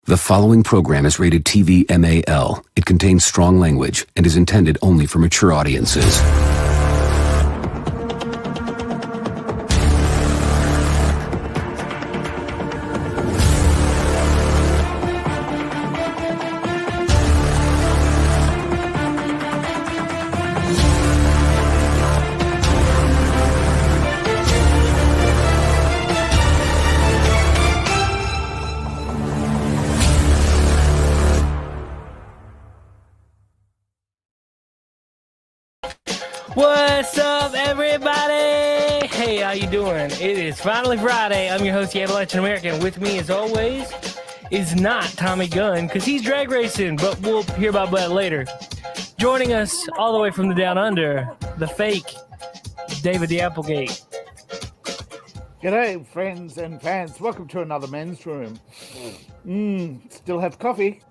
The following program is rated TV MAL. It contains strong language and is intended only for mature audiences. What's up, everybody? Hey, how you doing? It is finally Friday. I'm your host, the Appalachian American. With me, as always, is not Tommy Gunn, because he's drag racing, but we'll hear about that later. Joining us all the way from the down under, the fake David the Applegate. G'day, friends and fans. Welcome to another men's room. Still have coffee.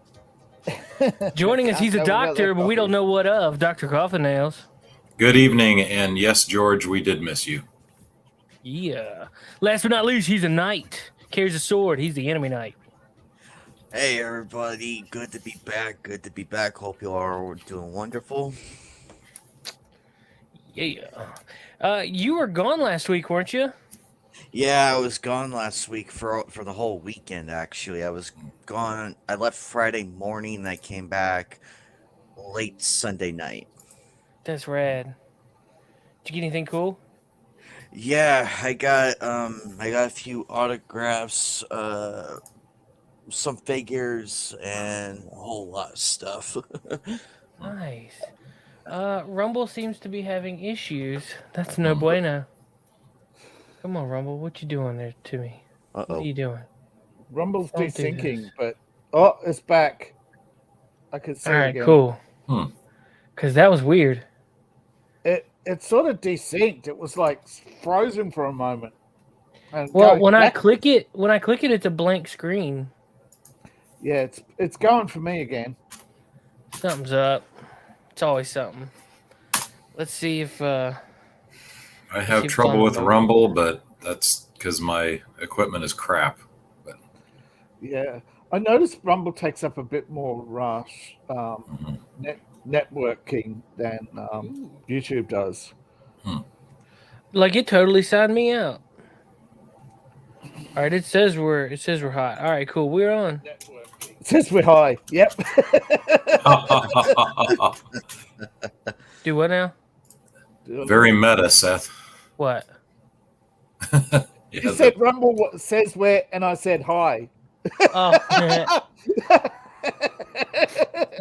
Joining us, he's a doctor, but we don't know what of. Dr. Coffin Nails. Good evening, and yes, George, we did miss you. Yeah. Last but not least, he's a knight. Carries a sword. He's the enemy knight. Hey, everybody. Good to be back. Good to be back. Hope you are doing wonderful. Yeah. You were gone last week, weren't you? Yeah, I was gone last week for the whole weekend, actually. I was gone. I left Friday morning, and I came back late Sunday night. That's rad. Did you get anything cool? Yeah, I got a few autographs, some figures, and a whole lot of stuff. Nice. Rumble seems to be having issues. That's no bueno. Come on, Rumble. What you doing there to me? Uh-oh. What are you doing? Rumble's Don't do desyncing, this. but it's back. I can see All it right, again. cool. Because that was weird. It sort of desynced. It was like frozen for a moment. And Well, when I back- click it, it's a blank screen. yeah, it's going for me again. Something's up. It's always something. Let's see if I have keep trouble with going. Rumble, but that's because my equipment is crap. But Yeah, I noticed Rumble takes up a bit more networking than YouTube does. like it totally signed me out. All right, it says we're hot. All right, cool. We're on. It says we're high. Yep. Do what now? very meta, Seth. What? You Yeah, said Rumble says where, and I said hi. Oh,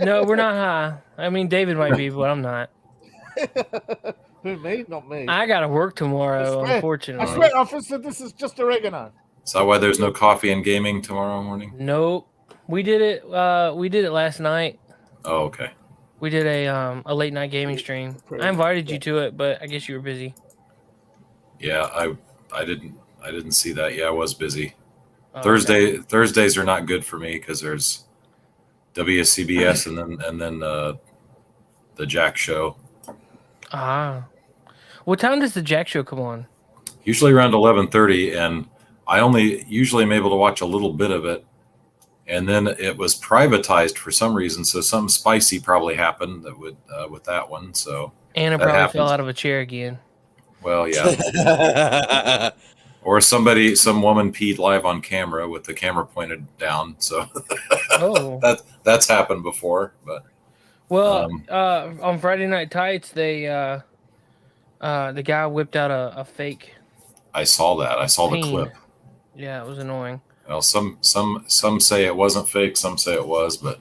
no, we're not high. I mean, David might be, but I'm not. Who, me? Not me. I gotta work tomorrow, I unfortunately. swear, officer, this is just oregano. Is that why there's no coffee and gaming tomorrow morning? Nope. We did it. We did it last night. Oh, okay. We did a late night gaming stream. I invited you to it, but I guess you were busy. Yeah, I didn't see that. Yeah, I was busy. Oh, okay. Thursdays are not good for me because there's WCBS and then the Jack show. Ah. What time does the Jack show come on? Usually around 11:30, and I only usually am able to watch a little bit of it. And then it was privatized for some reason, so something spicy probably happened that would with that one. So Anna that probably happens. fell out of a chair again. Well, yeah. Or some woman peed live on camera with the camera pointed down. So Oh. that's happened before. But Well, on Friday Night Tights, the guy whipped out a fake. I saw that. I saw the Peen. clip. Yeah, it was annoying. Well, some say it wasn't fake, some say it was, but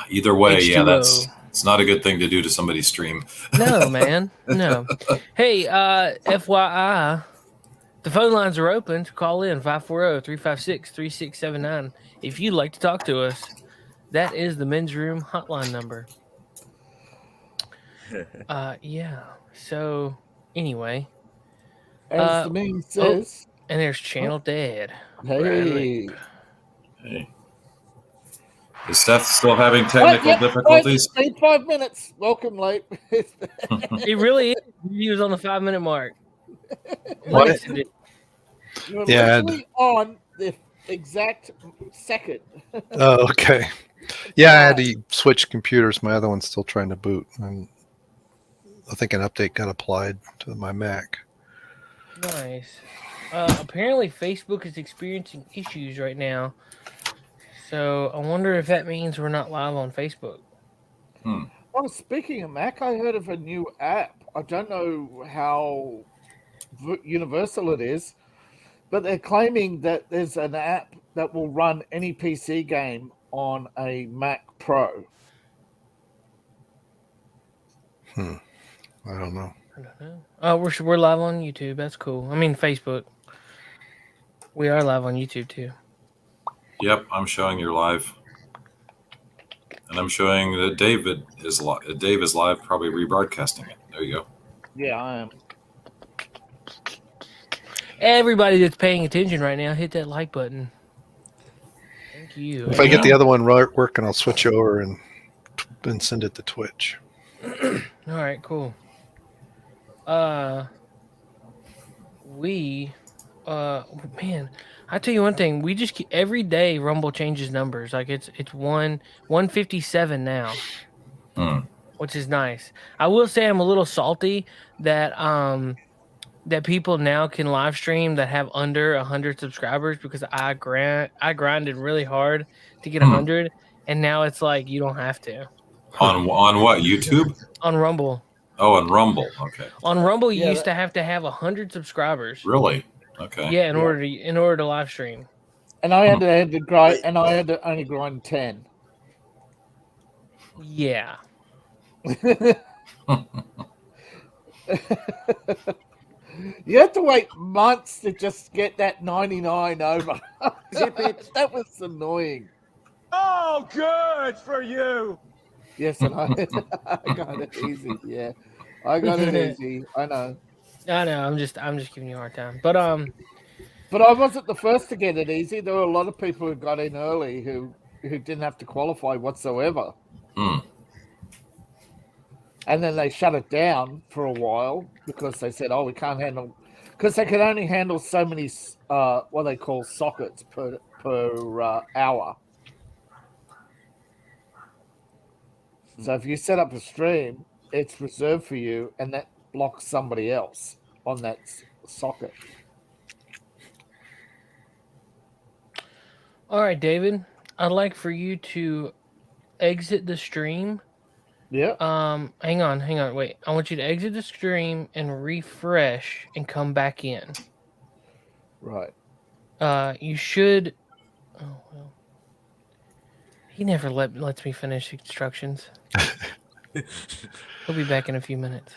either way, H2O. it's not a good thing to do to somebody's stream. No, man. No. Hey, FYI, the phone lines are open to call in 540-356-3679 if you'd like to talk to us. That is the men's room hotline number. Yeah. So anyway, As the meme says. and there's Channel Dad. Hey. Hey. Is Seth still having technical difficulties? 5 minutes. Welcome late. It really is. He was on the 5-minute mark. What? You're Yeah, literally on the exact second. Oh, okay. Yeah, I had to switch computers. My other one's still trying to boot, and I think an update got applied to my Mac. Nice. Apparently, Facebook is experiencing issues right now. So I wonder if that means we're not live on Facebook. Oh, speaking of Mac, I heard of a new app. I don't know how universal it is, but they're claiming that there's an app that will run any PC game on a Mac Pro. I don't know. I don't know. Oh, we're live on YouTube. That's cool. I mean, Facebook. We are live on YouTube too. Yep, I'm showing you're live. And I'm showing that Dave is live, probably rebroadcasting it. There you go. Yeah, I am. Everybody that's paying attention right now, hit that like button. Thank you. If I get the other one working, I'll switch over and send it to Twitch. All right, cool. Man, I tell you one thing. We just every day Rumble changes numbers. Like it's 157 now, which is nice. I will say I'm a little salty that that people now can live stream that have under 100 subscribers because I grinded really hard to get 100, and now it's like you don't have to. On what, YouTube? On Rumble. Oh, on Rumble. Okay. On Rumble, you used to have 100 subscribers. Really? Okay. Yeah, in order to live stream. And I had to grind, and I had to only grind 10. Yeah. You have to wait months to just get that 99 over. That was annoying. Oh, good for you. Yes, and I got it easy. Yeah, I got it easy. I know. I know. I'm just giving you a hard time. But I wasn't the first to get it easy. There were a lot of people who got in early who didn't have to qualify whatsoever. And then they shut it down for a while because they said, "Oh, we can't handle," because they could only handle so many what they call sockets per hour. So if you set up a stream, it's reserved for you, and that blocks somebody else on that socket. all right, David, I'd like for you to exit the stream. Yeah. Hang on, wait. I want you to exit the stream and refresh and come back in. Right. You should. Oh well. He never lets me finish instructions. He'll be back in a few minutes.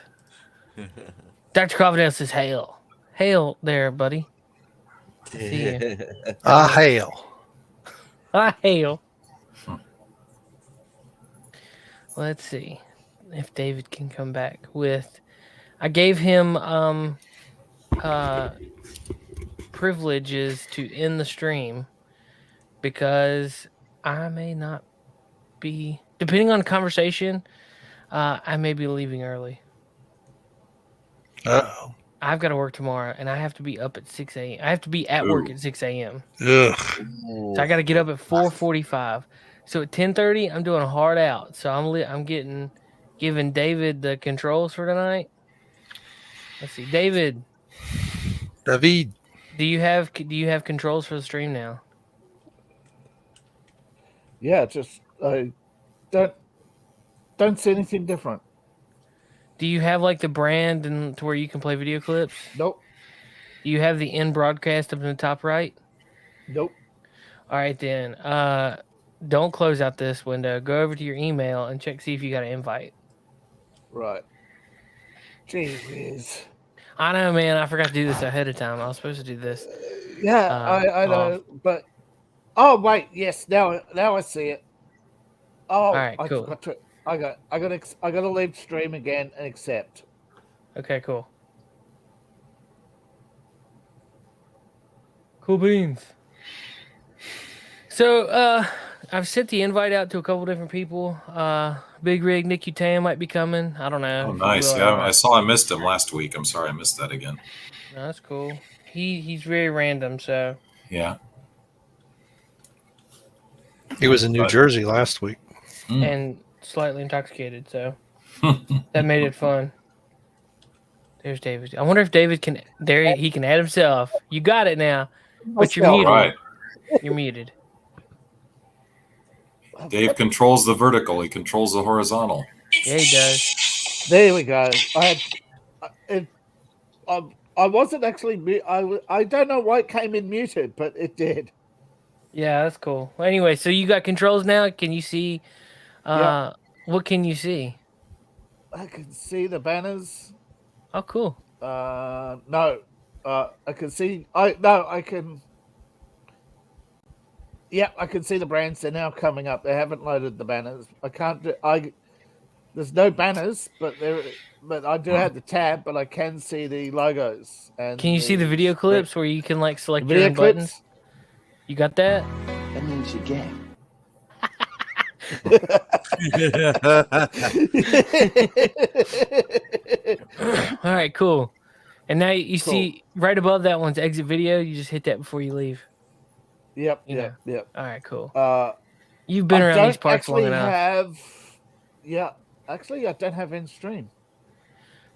Dr. Coverdale says, "Hail, hail there, buddy. See you." Hail. Hail. Let's see if David can come back with. I gave him privileges to end the stream because I may not be, depending on the conversation, I may be leaving early. Uh-oh. I've got to work tomorrow, and I have to be up at 6 a.m. I have to be at work at 6 a.m. Ugh. So I got to get up at 4:45. So at 10:30, I'm doing a hard out. So I'm giving David the controls for tonight. Let's see, David. David. Do you have controls for the stream now? Yeah, just don't see anything different. Do you have like the brand and to where you can play video clips? Nope. Do you have the end broadcast up in the top right? Nope. All right then. Don't close out this window. Go over to your email and check see if you got an invite. Right. Jeez. I know, man. I forgot to do this ahead of time. I was supposed to do this. Yeah, I know, but oh wait, yes, now I see it. Oh, all right, cool. I got to leave stream again and accept. Okay, cool. Cool beans. So, I've sent the invite out to a couple different people. Big Rig Nick Utan might be coming. I don't know. Oh, nice. Yeah, I saw I missed him last week. I'm sorry I missed that again. No, that's cool. he's very random. So Yeah. He was in New Jersey last week. and slightly intoxicated. So that made it fun. There's David. I wonder if David can. There he can add himself. You got it now, but you're Myself. muted. Right. You're muted. Dave controls the vertical. He controls the horizontal. Yeah, he does. There we go. I wasn't actually. I don't know why it came in muted, but it did. Yeah, that's cool. Well, anyway, so you got controls now. Can you see? Yep. What can you see? I can see the banners. Oh, cool. No. I can see. I can. Yeah, I can see the brands. They're now coming up. They haven't loaded the banners. I can't do. There's no banners, but I do have the tab, but I can see the logos. And Can you see the video clips where you can like select your video own buttons? clips? You got that? That means you game. All right, cool. And now you Cool. see right above that one's exit video. You just hit that before you leave. Yep. You know. Yep. All right, cool. Yep. You've been around these don't parts long actually enough. Actually, I don't have end stream.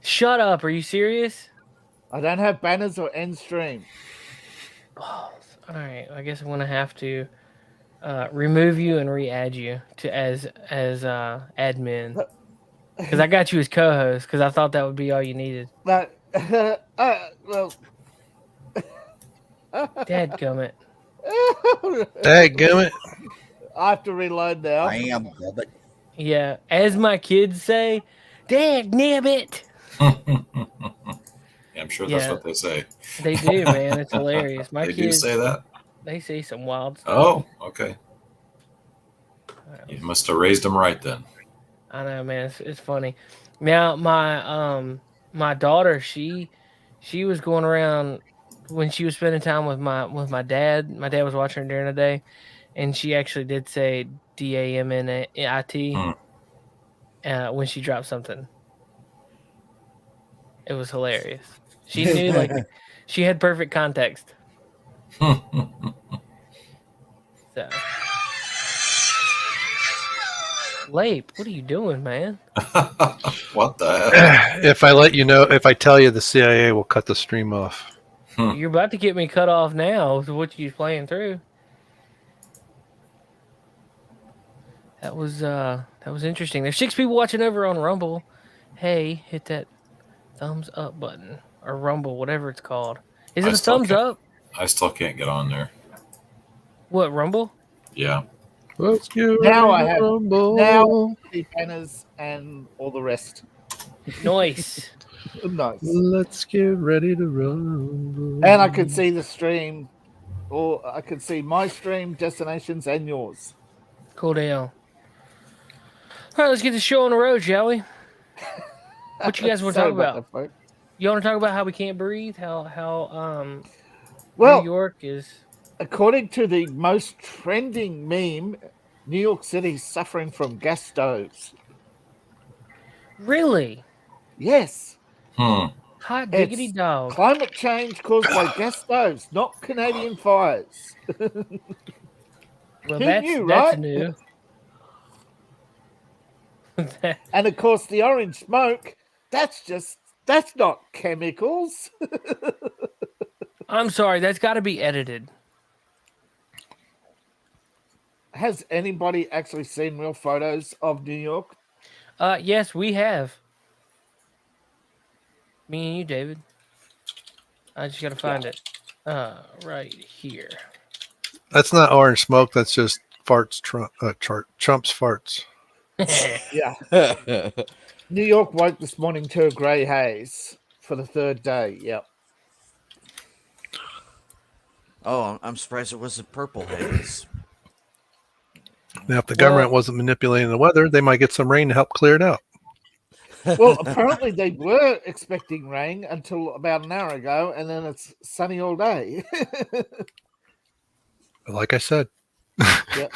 Shut up. Are you serious? I don't have banners or end stream. All right. I guess I'm gonna have to remove you and re-add you to as admin because I got you as co-host because I thought that would be all you needed. Well, Dadgummit. Dadgummit. I have to reload now. I am, but Yeah, as my kids say, Dadgummit. Yeah, I'm sure that's Yeah. what they say. They do, man. It's hilarious. My They kids do say that? They say some wild stuff. Oh, okay. You must have raised them right then. I know, man. It's funny. Now my daughter, she was going around when she was spending time with my dad. My dad was watching her during the day, and she actually did say DAMNIT when she dropped something. It was hilarious. She knew, like, she had perfect context. So. Lape, what are you doing, man? What the hell? If I tell you, the CIA will cut the stream off. You're about to get me cut off now with what you're playing through. That was interesting. There's 6 people watching over on Rumble. Hey, hit that thumbs up button or Rumble, whatever it's called. Is it a thumbs up? I still can't get on there. What, Rumble? Yeah. Let's get Now I have Rumble. the banners and all the rest. Nice. Nice. Let's get ready to rumble. And I can see the stream, or I can see my stream, destinations, and yours. Cool deal. All right, let's get the show on the road, shall we? What you guys want to talk about? You want to talk about how we can't breathe? How Well, New York is... According to the most trending meme, New York City is suffering from gas stoves. Really? Yes. Hot diggity It's dog. Climate change caused by gas stoves, not Canadian fires. Well, Who that's knew, right? new. And of course, the orange smoke, that's not chemicals. I'm sorry, that's got to be edited. Has anybody actually seen real photos of New York? Yes, we have. Me and you, David. I just got to find it. Right here. That's not orange smoke. That's just farts. Trump's farts. Yeah. New York woke this morning to a grey haze for the 3rd day. Yep. oh, I'm surprised it wasn't purple haze. Now, if the government wasn't manipulating the weather, they might get some rain to help clear it out. Well, apparently they were expecting rain until about an hour ago, and then it's sunny all day. Like I said. Yep.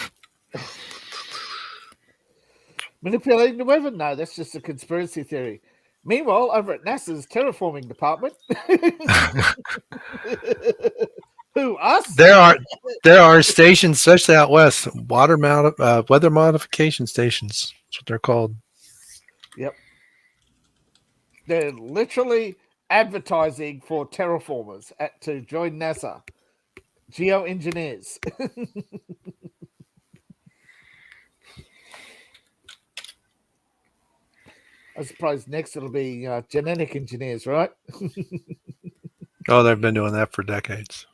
Manipulating the weather? No, that's just a conspiracy theory. Meanwhile, over at NASA's terraforming department, who us? There are stations, especially out west, weather modification stations. That's what they're called. Yep. They're literally advertising for terraformers to join NASA. Geoengineers. I suppose next it'll be genetic engineers, right? Oh, they've been doing that for decades.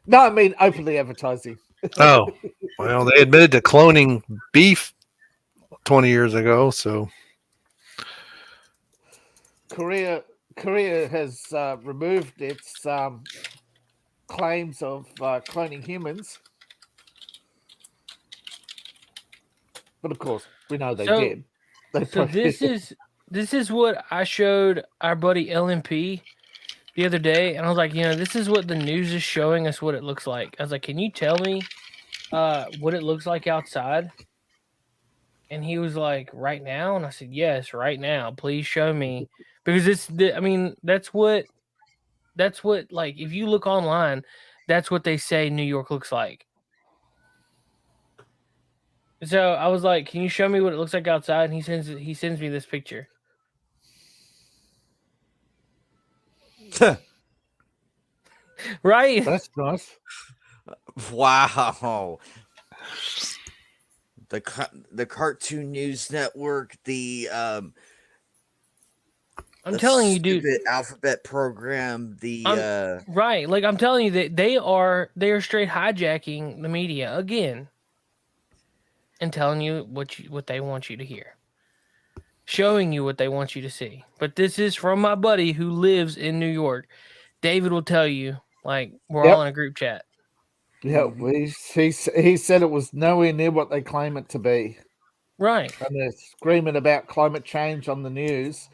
No, I mean openly advertising. Oh, well, they admitted to cloning beef 20 years ago, so Korea has removed its claims of cloning humans, but of course we know they did. So this is what I showed our buddy LMP the other day, and I was like, this is what the news is showing us what it looks like. I was like, can you tell me what it looks like outside? And he was like, right now? And I said, yes, right now. Please show me. Because that's what, like, if you look online, that's what they say New York looks like. So I was like, can you show me what it looks like outside? And he sends me this picture. Right? That's nice. Wow. The Cartoon News Network, I'm telling you, dude. Alphabet program, right. Like I'm telling you that they are straight hijacking the media again and telling you what they want you to hear, showing you what they want you to see. But this is from my buddy who lives in New York. David will tell you. Like we're all in a group chat. Yeah, he said it was nowhere near what they claim it to be. Right. And they're screaming about climate change on the news,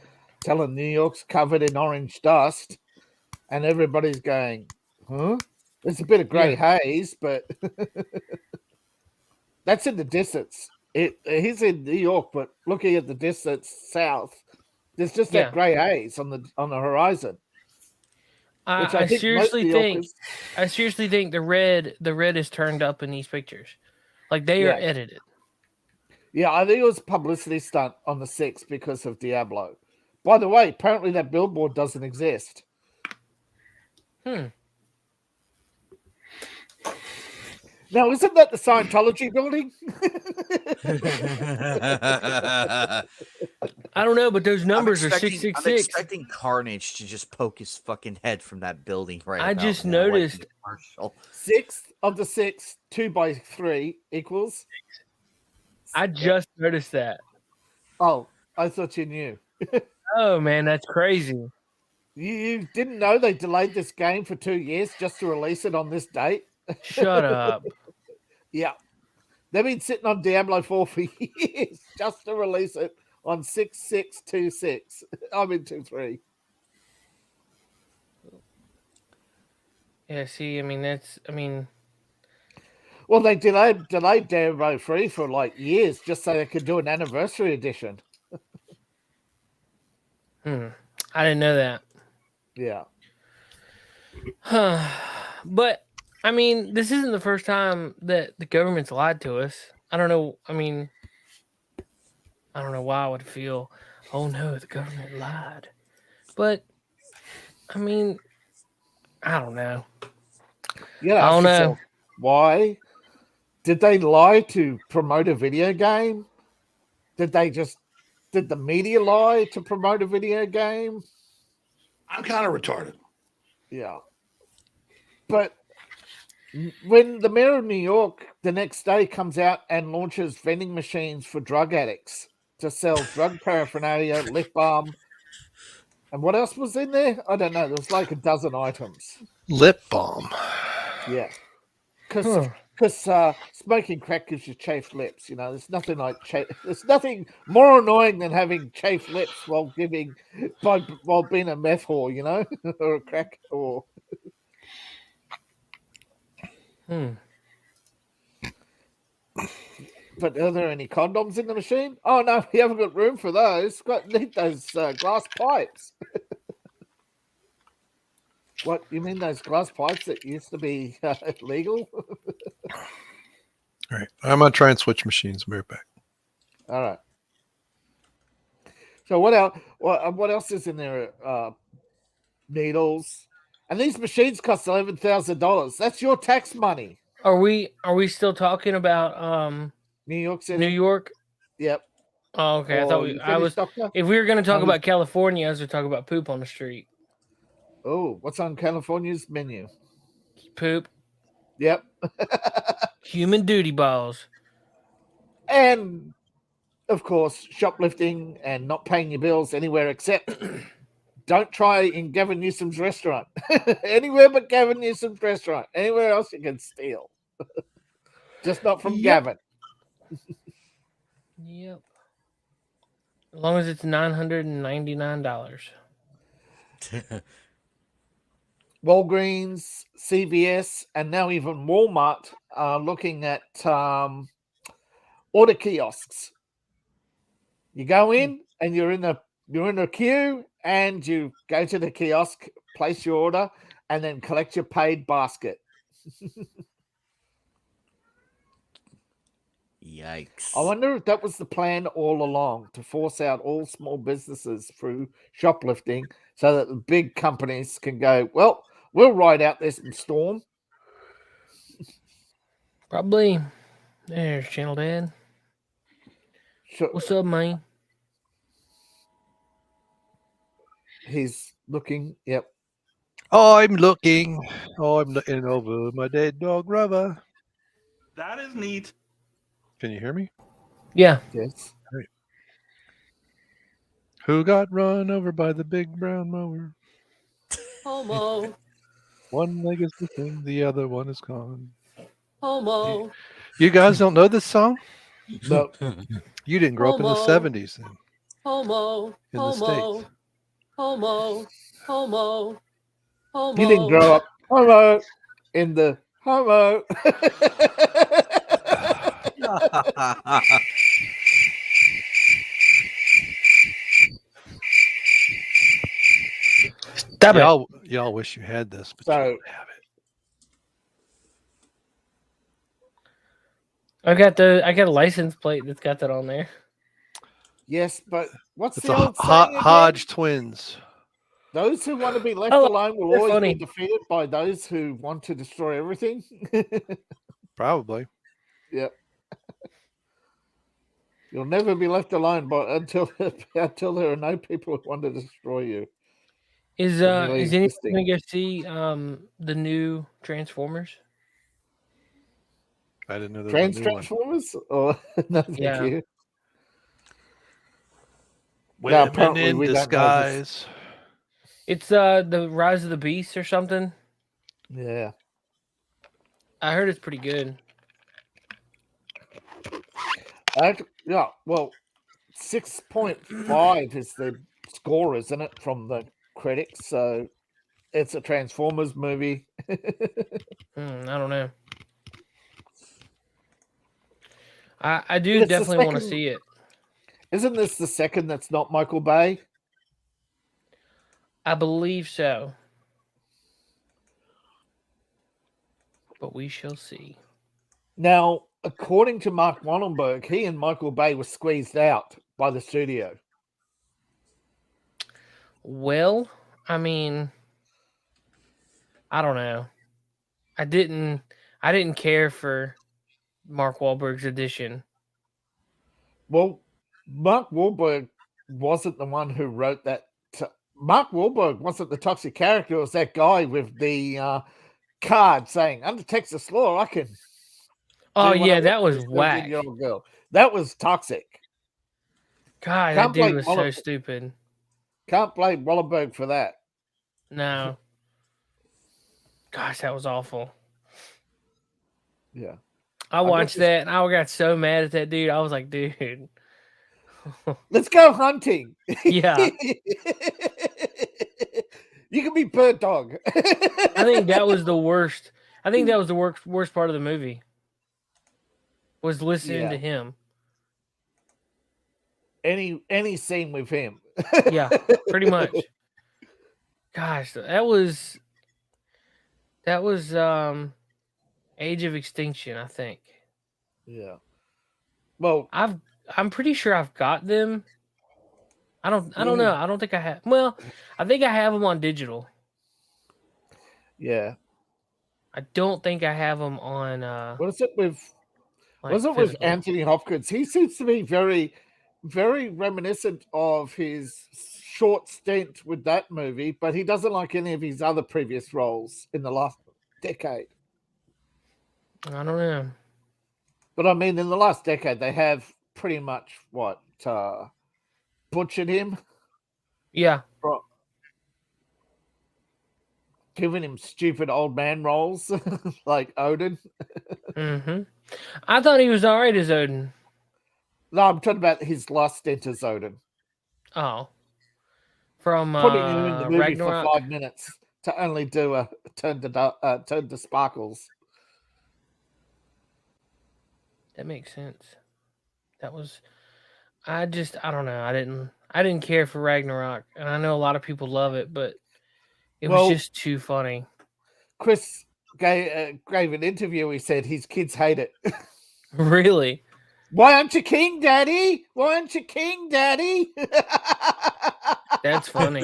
telling New York's covered in orange dust, and everybody's going, huh? There's a bit of grey haze, but that's in the distance. He's in New York, but looking at the distance south, there's just that grey haze on the horizon. I seriously think the red is turned up in these pictures. Like they are edited. Yeah, I think it was a publicity stunt on the 6th because of Diablo. By the way, apparently that billboard doesn't exist. Now, isn't that the Scientology building? I don't know, but those numbers are 666. I'm expecting Carnage to just poke his fucking head from that building right I just noticed 6th of the 6th, 2 by 3 equals. I just noticed that. Oh, I thought you knew. Oh, man, that's crazy. You didn't know they delayed this game for 2 years just to release it on this date? Shut up. Yeah. They've been sitting on Diablo 4 for years just to release it on 6626. I mean 23. Yeah, see, well, they delayed Diablo 3 for like years just so they could do an anniversary edition. I didn't know that. Yeah. But this isn't the first time that the government's lied to us. I don't know. I don't know why I would feel, oh no, the government lied. But, I don't know. Yeah, I don't know. Why? Did they lie to promote a video game? Did the media lie to promote a video game? I'm kind of retarded. Yeah. But when the mayor of New York the next day comes out and launches vending machines for drug addicts to sell drug paraphernalia, lip balm, and what else was in there? I don't know. There was like a dozen items. Lip balm. Yeah. Because smoking crack gives you chafed lips. There's nothing like there's nothing more annoying than having chafed lips while being a meth whore, or a crack whore. But are there any condoms in the machine? Oh no, we haven't got room for those. Need those glass pipes. What you mean? Those glass pipes that used to be legal? All right. I'm gonna try and switch machines. I'll be right back. All right. So what else? What else is in there? Needles, and these machines cost $11,000. That's your tax money. Are we still talking about New York City. New York? Yep. Oh, okay. I Oh, thought you I finished, was. Doctor? If we were going to talk I was- about California, I was going to talk about poop on the street. Oh, what's on California's menu? Poop, Yep. human duty balls. And of course, shoplifting and not paying your bills anywhere except don't try in Gavin Newsom's restaurant. Anywhere but Gavin Newsom's restaurant. Anywhere else you can steal. Just not from Yep. Gavin. Yep. As long as it's $999. Walgreens, CVS, and now even Walmart are looking at order kiosks. You go in and you're in a queue, and you go to the kiosk, place your order, and then collect your paid basket. Yikes. I wonder if that was the plan all along, to force out all small businesses through shoplifting so that the big companies can go, well, we'll ride out this storm. Probably. There's Channel Dad. Sure. What's up, man? He's looking. Yep. I'm looking over my dead dog Rubber. That is neat. Can you hear me? Yeah. Yes. Who got run over by the big brown mower? Homo, One leg is missing, the other one is gone. homo, You guys don't know this song? No. You didn't grow up in the Homo. 70s then, homo, in the homo, States. homo, homo, homo. He didn't grow up homo in the homo. Stop it. Y'all wish you had this, but So- you don't have it. I got a license plate that's got that on there. Yes, but what's It's the a old saying again? Hodge twins. Those who want to be left Oh, alone will they're always funny. be defeated by those who want to destroy everything. Probably. Yep. You'll never be left alone until there are no people who want to destroy you. Is Really anyone interesting. going to go see the new Transformers? I didn't know there was a new one. Transformers? Or no, thank Yeah. you. Women apparently in we don't know this. disguise. It's the Rise of the Beast or something. Yeah. I heard it's pretty good. Yeah, well, 6.5 is the score, isn't it, from the critics? So it's a Transformers movie. I don't know. I do It's the definitely want to second- see it. Isn't this the second that's not Michael Bay? I believe so. But we shall see. Now, according to Mark Wahlberg, he and Michael Bay were squeezed out by the studio. Well, I mean, I don't know. I didn't care for Mark Wahlberg's edition. Well, Mark Wahlberg wasn't the one who wrote that. Mark Wahlberg wasn't the toxic character. It was that guy with the card saying, under Texas law, I can. Oh do what I yeah, want that to was this whack. 17-year-old girl. That was toxic. God, Can't that dude blame was so Wahlberg. stupid. Can't blame Wahlberg for that. No. Gosh, that was awful. Yeah. I got watched this- that and I got so mad at that dude. I was like, dude. Let's go hunting. Yeah. You can be bird dog. I think that was the worst. I think that was the worst part of the movie. was listening Yeah. to him. Any scene with him. Yeah, pretty much. Gosh, that was Age of Extinction, I think. Yeah. Well, I'm pretty sure I've got them. I don't know. I don't think I have. Well, I think I have them on digital. yeah. I don't think I have them on What is it with? like Was it with physical. Anthony Hopkins? He seems to be very, very reminiscent of his short stint with that movie, but he doesn't like any of his other previous roles in the last decade. I don't know. But I mean, in the last decade, they have pretty much butchered him, Yeah. giving him stupid old man roles like Odin. Mm-hmm. I thought he was all right as Odin. No, I'm talking about his last stint as Odin. Oh. From Putting him in the movie Ragnarok. for 5 minutes to only do a turn to sparkles. That makes sense. That was I don't know. I didn't care for Ragnarok, and I know a lot of people love it, but it was just too funny. Chris gave an interview. He said his kids hate it. Really? Why aren't you king, Daddy? Why aren't you king, Daddy? That's funny.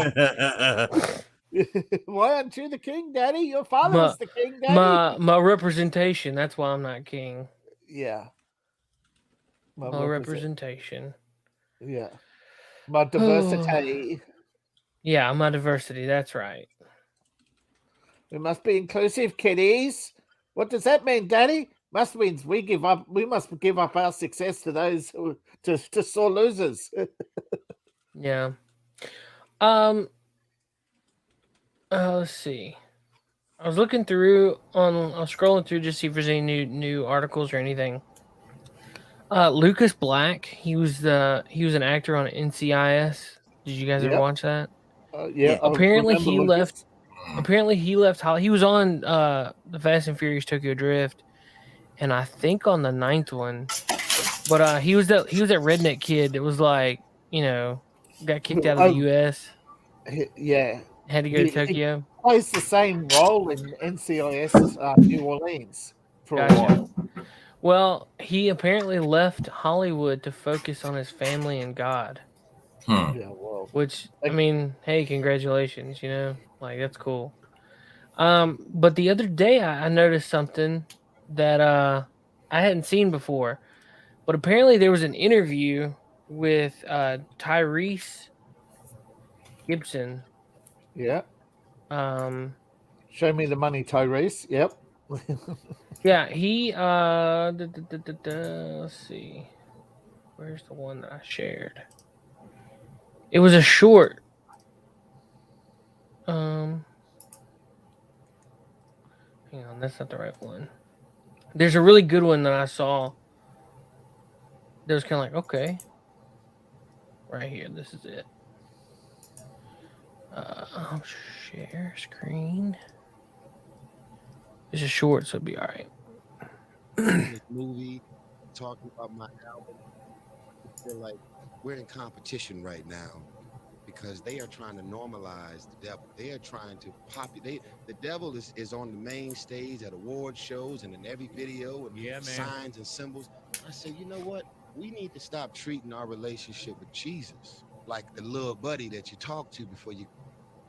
Why aren't you the king, Daddy? Your father was the king, Daddy. My representation. That's why I'm not king. Yeah. My representation. Yeah. My diversity. Yeah, my diversity. That's right. We must be inclusive, kiddies. What does that mean, Daddy? Must means we must give up our success to those to sore losers. Yeah. Let's see. I was looking through I was scrolling through just to see if there's any new articles or anything. Lucas Black, he was an actor on NCIS. Did you guys ever watch that? Yeah. Apparently he left. Apparently he left. He was on the Fast and Furious Tokyo Drift, and I think on the 9th one. But he was that redneck kid that was like, got kicked out of the U.S. Yeah. Had to go to Tokyo. He plays the same role in NCIS New Orleans for a while. Well, he apparently left Hollywood to focus on his family and God. Yeah, well, which I mean, hey, congratulations! Like that's cool. But the other day I noticed something that I hadn't seen before. But apparently there was an interview with Tyrese Gibson. Yeah. Show me the money, Tyrese. Yep. Yeah, he let's see. Where's the one that I shared? It was a short. Hang on, that's not the right one. There's a really good one that I saw. That was kind of like, okay. Right here, this is it. I'll share screen. It's a short, so it'll be all right. This movie, talking about my album, I feel like we're in competition right now because they are trying to normalize the devil. They are trying to populate. The devil is on the main stage at award shows and in every video and signs and symbols. I said, you know what? We need to stop treating our relationship with Jesus like the little buddy that you talk to before you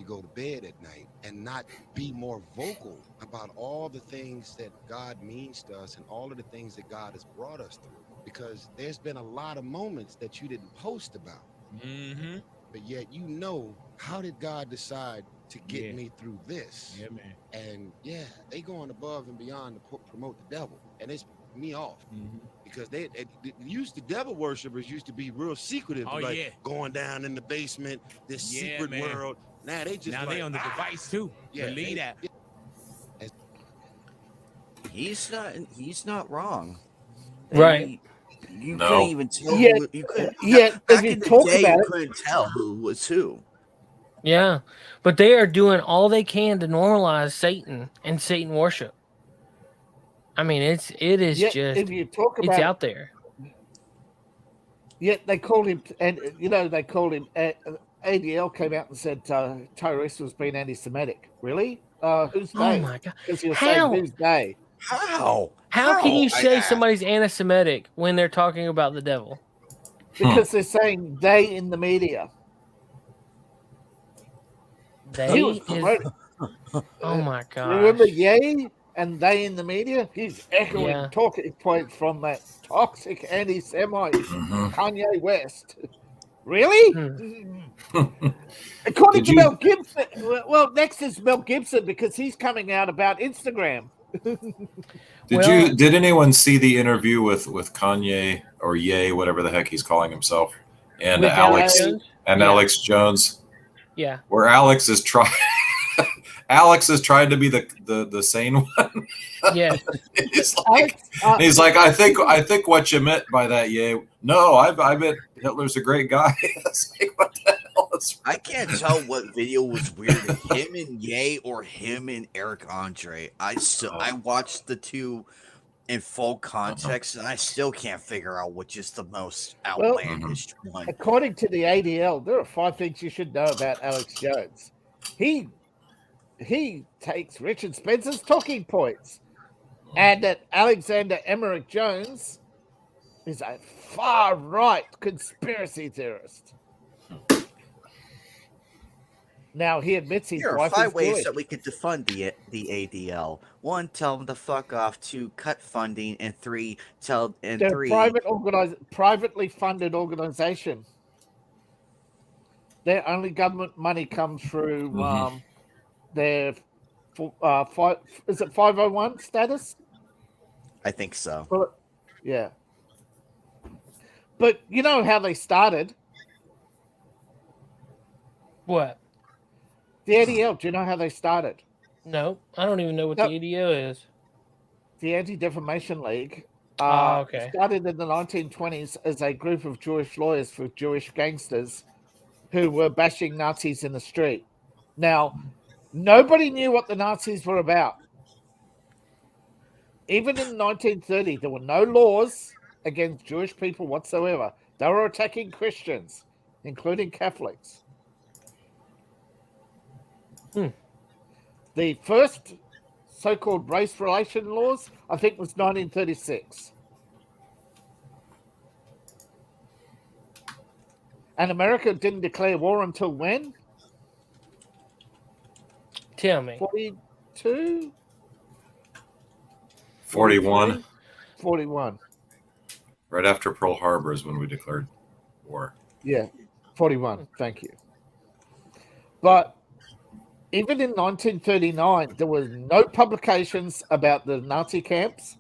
go to bed at night, and not be more vocal about all the things that God means to us and all of the things that God has brought us through. Because there's been a lot of moments that you didn't post about, but yet how did God decide to get me through this? Yeah, man. And they going above and beyond to promote the devil, and it's me off because the devil worshipers used to be real secretive, going down in the basement, this secret world. Now they just they on the device too. Yeah, believe that. He's not wrong. Right. You couldn't even tell. If you talk about you couldn't tell who was who. Yeah, but they are doing all they can to normalize Satan and Satan worship. I mean, it is Yet, just if you talk it's about out there. Yet they called him, and they called him. ADL came out and said Tyrese was being anti-Semitic. Really? Who's Oh they? my god! Because you're saying How? who's they? How? How can you I say asked. somebody's anti-Semitic when they're talking about the devil? Because they're saying they in the media. He was They is. promoting. Oh my gosh! Remember Ye and they in the media? He's echoing Yeah. talking points from that toxic anti-Semite Kanye West. Really? According to Mel Gibson. Well, next is Mel Gibson because he's coming out about Instagram. Did anyone see the interview with Kanye or Ye, whatever the heck he's calling himself, and With Alex Jones? and Yeah. Alex Jones, Yeah. where Alex is trying to be the sane one. Yeah. he's like, I think what you meant by that, Ye. No, I meant Hitler's a great guy. It's like, what the hell is I can't tell what video was weird, him and Ye or him and Eric Andre. I watched the two in full context, and I still can't figure out which is the most outlandish one. According to the ADL, there are 5 things you should know about Alex Jones. He takes Richard Spencer's talking points, and that Alexander Emmerich Jones is a far-right conspiracy theorist. Now he admits his Here are wife 5 is ways Jewish. that we could defund the ADL. 1, tell them to fuck off. 2, cut funding, and 3, They're a privately funded organization. Their only government money comes through their is it 501 status? I think so. Well, yeah. But you know how they started? What? The ADL, do you know how they started? No, I don't even know what the ADO is. The Anti-Defamation League okay. started in the 1920s as a group of Jewish lawyers for Jewish gangsters who were bashing Nazis in the street. Now, nobody knew what the Nazis were about. Even in 1930, there were no laws against Jewish people whatsoever. They were attacking Christians, including Catholics. The first so-called race relation laws, I think, was 1936. And America didn't declare war until when? Tell me. 42? 41. 41. Right after Pearl Harbor is when we declared war. Yeah, 41. Thank you. But even in 1939, there were no publications about the Nazi camps.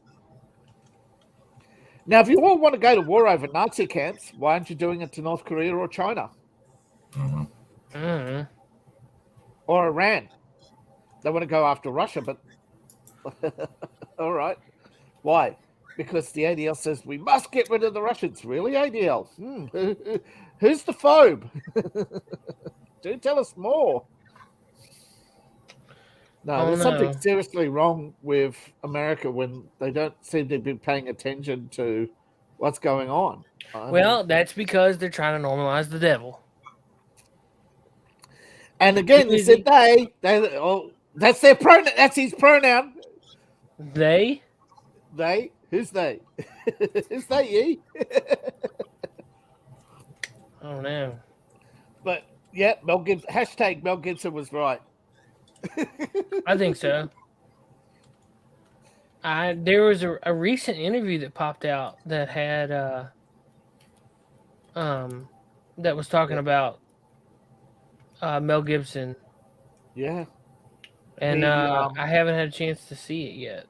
Now, if you all want to go to war over Nazi camps, why aren't you doing it to North Korea or China? Or Iran? They want to go after Russia, but all right. Why? Because the ADL says we must get rid of the Russians. Really, ADL? Who's the phobe? Do tell us more. No, there's something seriously wrong with America when they don't seem to be paying attention to what's going on. Well, that's because they're trying to normalize the devil. And again, they said they that's their pronoun. That's his pronoun. They? They? Who's they? Who's they, ye? Oh, no. But, yeah, Mel Gibson was right. I think so. There was a recent interview that popped out that had that was talking about Mel Gibson. Yeah. And I haven't had a chance to see it yet.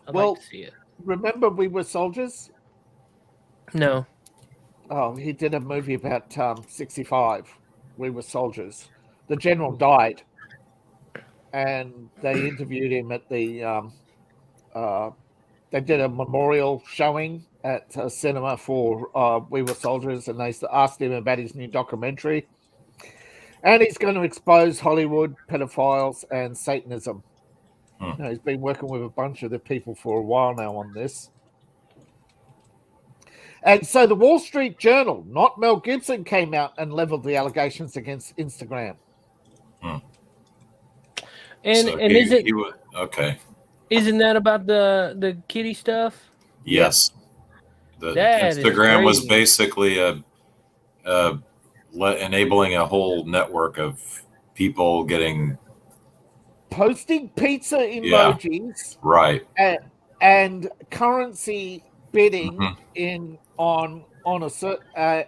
I'd like to see it. Remember We Were Soldiers? No. Oh, he did a movie about 65. We Were Soldiers. The general died. And they interviewed him at the they did a memorial showing at a cinema for We Were Soldiers, and they asked him about his new documentary. And he's going to expose Hollywood, pedophiles, and Satanism. You know, he's been working with a bunch of the people for a while now on this. And so the Wall Street Journal, not Mel Gibson, came out and leveled the allegations against Instagram. And So and he would, okay. isn't that about the kitty stuff? Yes. The That is Instagram was crazy. basically enabling a whole network of people getting Posting pizza emojis, right. and currency bidding Mhm. in on a certain,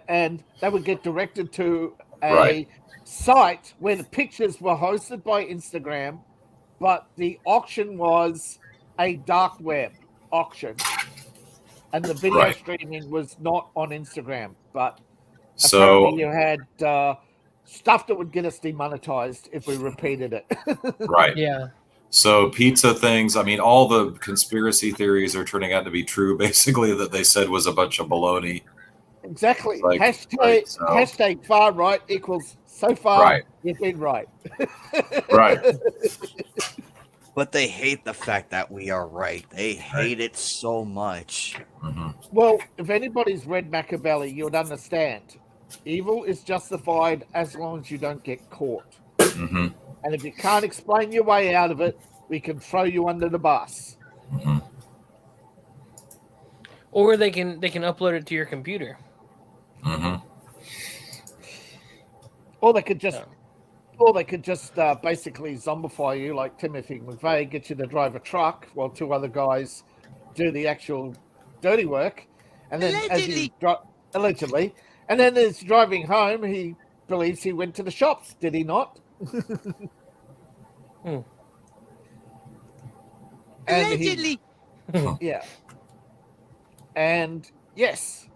and they would get directed to a Right. site where the pictures were hosted by Instagram, but the auction was a dark web auction, and the video Right. streaming was not on Instagram. But So apparently, you had stuff that would get us demonetized if we repeated it. right. Yeah. So pizza things, I mean, all the conspiracy theories are turning out to be true, basically, that they said was a bunch of baloney. Exactly. Like, hashtag right, so- hashtag far right equals so far Right. you've been right. Right. But they hate the fact that we are right. They hate it so much. Mhm. Well, if anybody's read Machiavelli, you would understand. Evil is justified as long as you don't get caught. Mhm. And if you can't explain your way out of it, we can throw you under the bus. Mhm. Or they can upload it to your computer. Mhm. Or they could just basically zombify you like Timothy McVeigh, get you to drive a truck while two other guys do the actual dirty work. And then allegedly. And then as driving home, he believes he went to the shops, did he not? Allegedly. Yeah. And yes,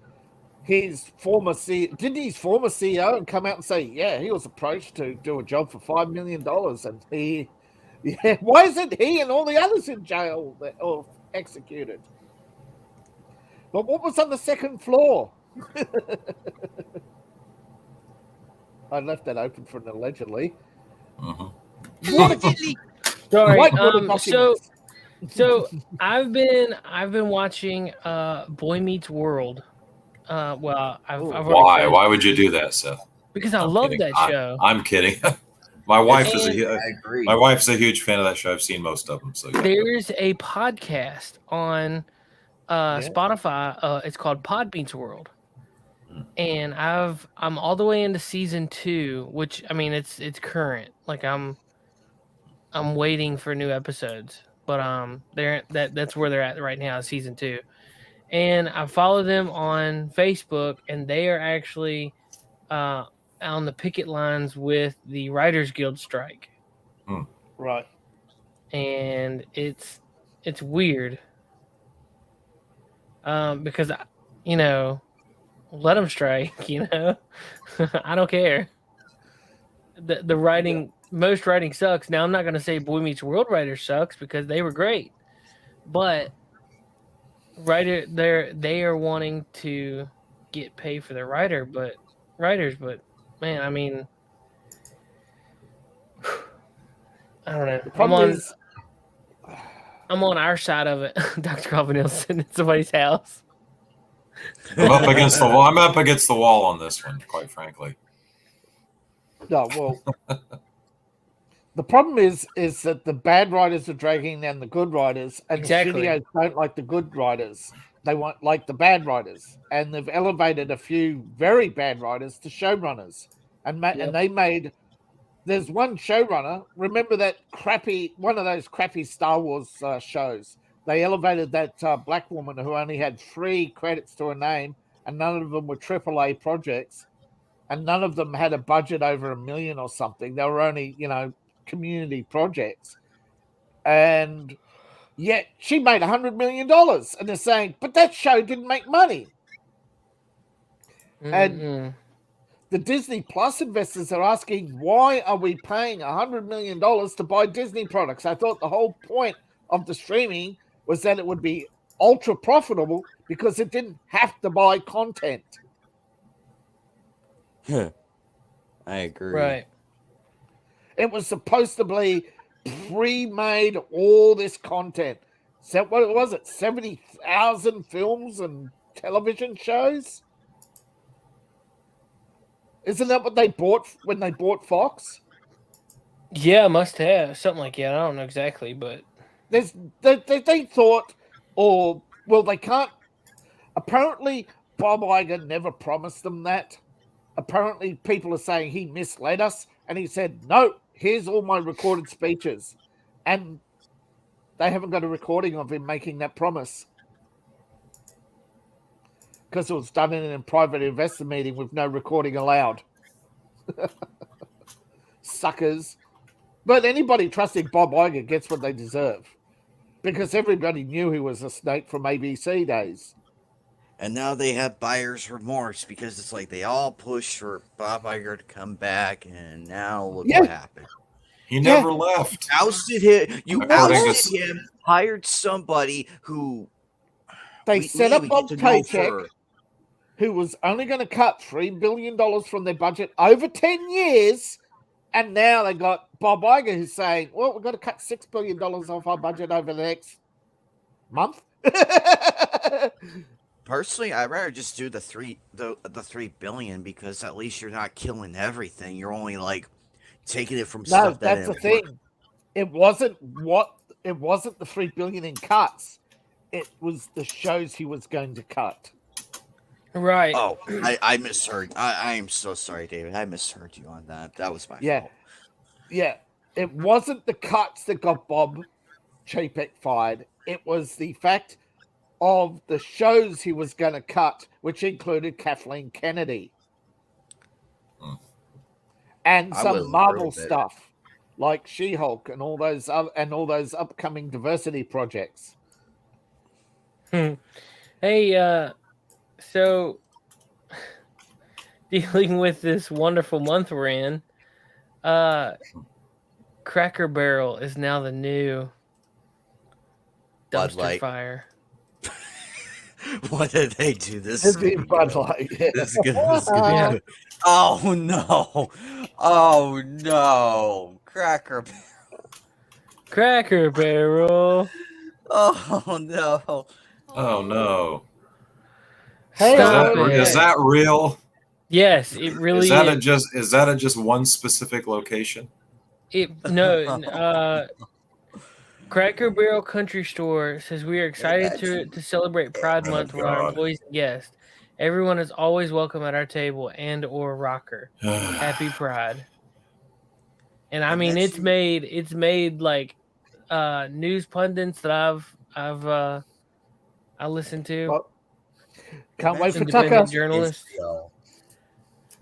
his former CEO come out and say, yeah, he was approached to do a job for $5 million, and why isn't he and all the others in jail or executed? But what was on the second floor? I left that open for an allegedly. Mhm. Allegedly. Sorry. Whitewater documents. So I've been watching Boy Meets World. Well, I've already Why? finished- Why would you do that, Seth? Because I I'm love kidding. that show. I'm kidding. My wife is And- I agree. my wife's a huge fan of that show. I've seen most of them. So yeah. There's a podcast on Spotify. It's called Pod Meets World, and I'm all the way into season 2, which I mean it's current. Like I'm waiting for new episodes, but that's where they're at right now, season 2. And I follow them on Facebook, and they are actually on the picket lines with the Writers Guild strike. Right. And it's weird because let them strike. I don't care. The writing, most writing sucks. Now I'm not going to say Boy Meets World writer sucks because they were great, but they are wanting to get paid for their writers, but man, I mean, I don't know. The problem is, I'm on our side of it. Dr. Covenant's sitting in somebody's house. I'm up against the wall. I'm up against the wall on this one, quite frankly. no, well, the problem is that the bad writers are dragging down the good writers, and Exactly. the studios don't like the good writers. They want like the bad writers, and they've elevated a few very bad writers to showrunners, and they made. There's one showrunner. Remember that one of those crappy Star Wars shows? They elevated that black woman who only had 3 credits to her name, and none of them were AAA projects, and none of them had a budget over $1 million or something. They were only, community projects, and yet she made $100 million. And they're saying, but that show didn't make money. And the Disney Plus investors are asking, why are we paying $100 million to buy Disney products? I thought the whole point of the streaming was that it would be ultra profitable because it didn't have to buy content. I agree. Right. It was supposed to be pre-made all this content. So what was it? 70,000 films and television shows? Isn't that what they bought when they bought Fox? Yeah, must have something like that. I don't know exactly, but They thought, they can't. Apparently, Bob Iger never promised them that. Apparently, people are saying he misled us, and he said, "No, here's all my recorded speeches," and they haven't got a recording of him making that promise because it was done in a private investor meeting with no recording allowed. Suckers. But anybody trusting Bob Iger gets what they deserve because everybody knew he was a snake from ABC days. And now they have buyer's remorse because it's like they all pushed for Bob Iger to come back, and now look what happened. He never left. Ousted him. You ousted him. Hired somebody who they set up Bob Paycheck, who was only going to cut $3 billion from their budget over 10 years. And now they got Bob Iger who's saying, well, we've got to cut $6 billion off our budget over the next month. Personally, I'd rather just do the $3 billion because at least you're not killing everything. You're only like taking it from stuff that that's the thing. It wasn't the $3 billion in cuts. It was the shows he was going to cut. Right. Oh, I misheard. I am so sorry, David. I misheard you on that. That was my fault. Yeah. It wasn't the cuts that got Bob Chapek fired. It was the fact of the shows he was going to cut, which included Kathleen Kennedy and some Marvel stuff like She-Hulk and all those upcoming diversity projects. Hey, so dealing with this wonderful month we're in, Cracker Barrel is now the new dumpster fire. What did they do? This is Bud Light. This is good. Oh no! Oh no! Cracker Barrel. Oh no! Oh no! Hey, is that real? Yes, it really is. Is that at just one specific location? Cracker Barrel Country Store says we are excited to celebrate Pride Month with our employees and guests. Everyone is always welcome at our table and or rocker. Happy Pride. And I mean it's made like news pundits that I listen to. Can't wait for Tucker. Journalists.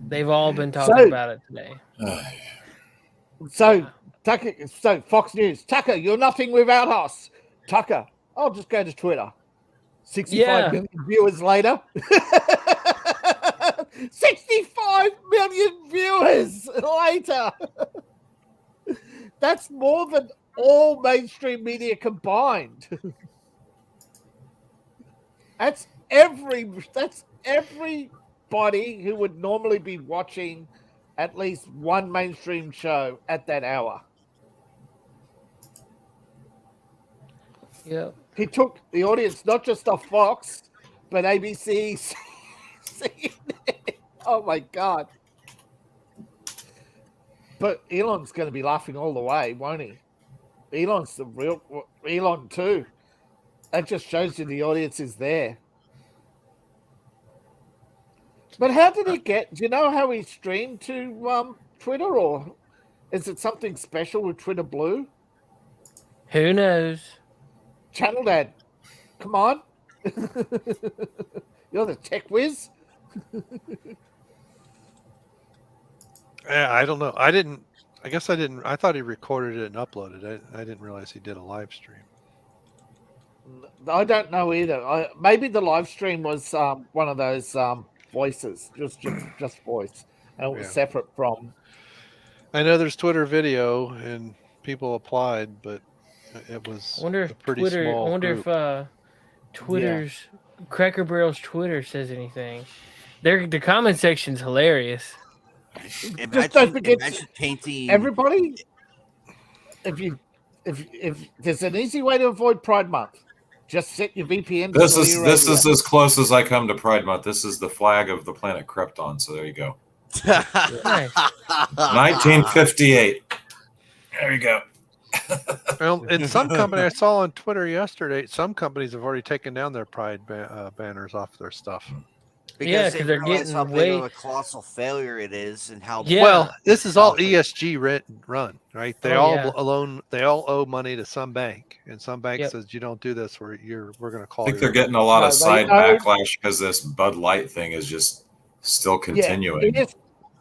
They've all been talking about it today. So Tucker, Fox News, Tucker, you're nothing without us. Tucker, I'll just go to Twitter. 65 million viewers later. 65 million viewers later. That's more than all mainstream media combined. That's everybody who would normally be watching at least one mainstream show at that hour. Yeah. He took the audience not just off Fox, but ABC, CNN. Oh my God. But Elon's going to be laughing all the way, won't he? Elon's the real Elon too. That just shows you the audience is there. But how did he get? Do you know how he streamed to Twitter, or is it something special with Twitter Blue? Who knows? Channel Dad, come on! You're the tech whiz. I don't know. I guess I didn't. I thought he recorded it and uploaded it. I didn't realize he did a live stream. I don't know either. Maybe the live stream was one of those voices, just voice, and it was separate from. I know there's Twitter video and people applied, but it was a pretty small. I wonder group. if Twitter's Cracker Barrel's Twitter says anything. The comment section's hilarious. Just don't forget, painting everybody. If you if there's an easy way to avoid Pride Month, just set your VPN to This Saudi is Arabia. as close as I come to Pride Month. This is the flag of the planet Krypton. So there you go. Nice. 1958. There you go. Well, in some company I saw on Twitter yesterday, some companies have already taken down their Pride banners off their stuff. Yeah, Because 'cause they they're realize getting how big way- of a colossal failure it is, and how Yeah. Well, this is all how- ESG run, right? They Oh, all yeah. they all owe money to some bank, and some bank Yep. says you don't do this, we're going to call I think you. they're getting a lot No, of they side owe- backlash because this Bud Light thing is just still continuing. Yeah,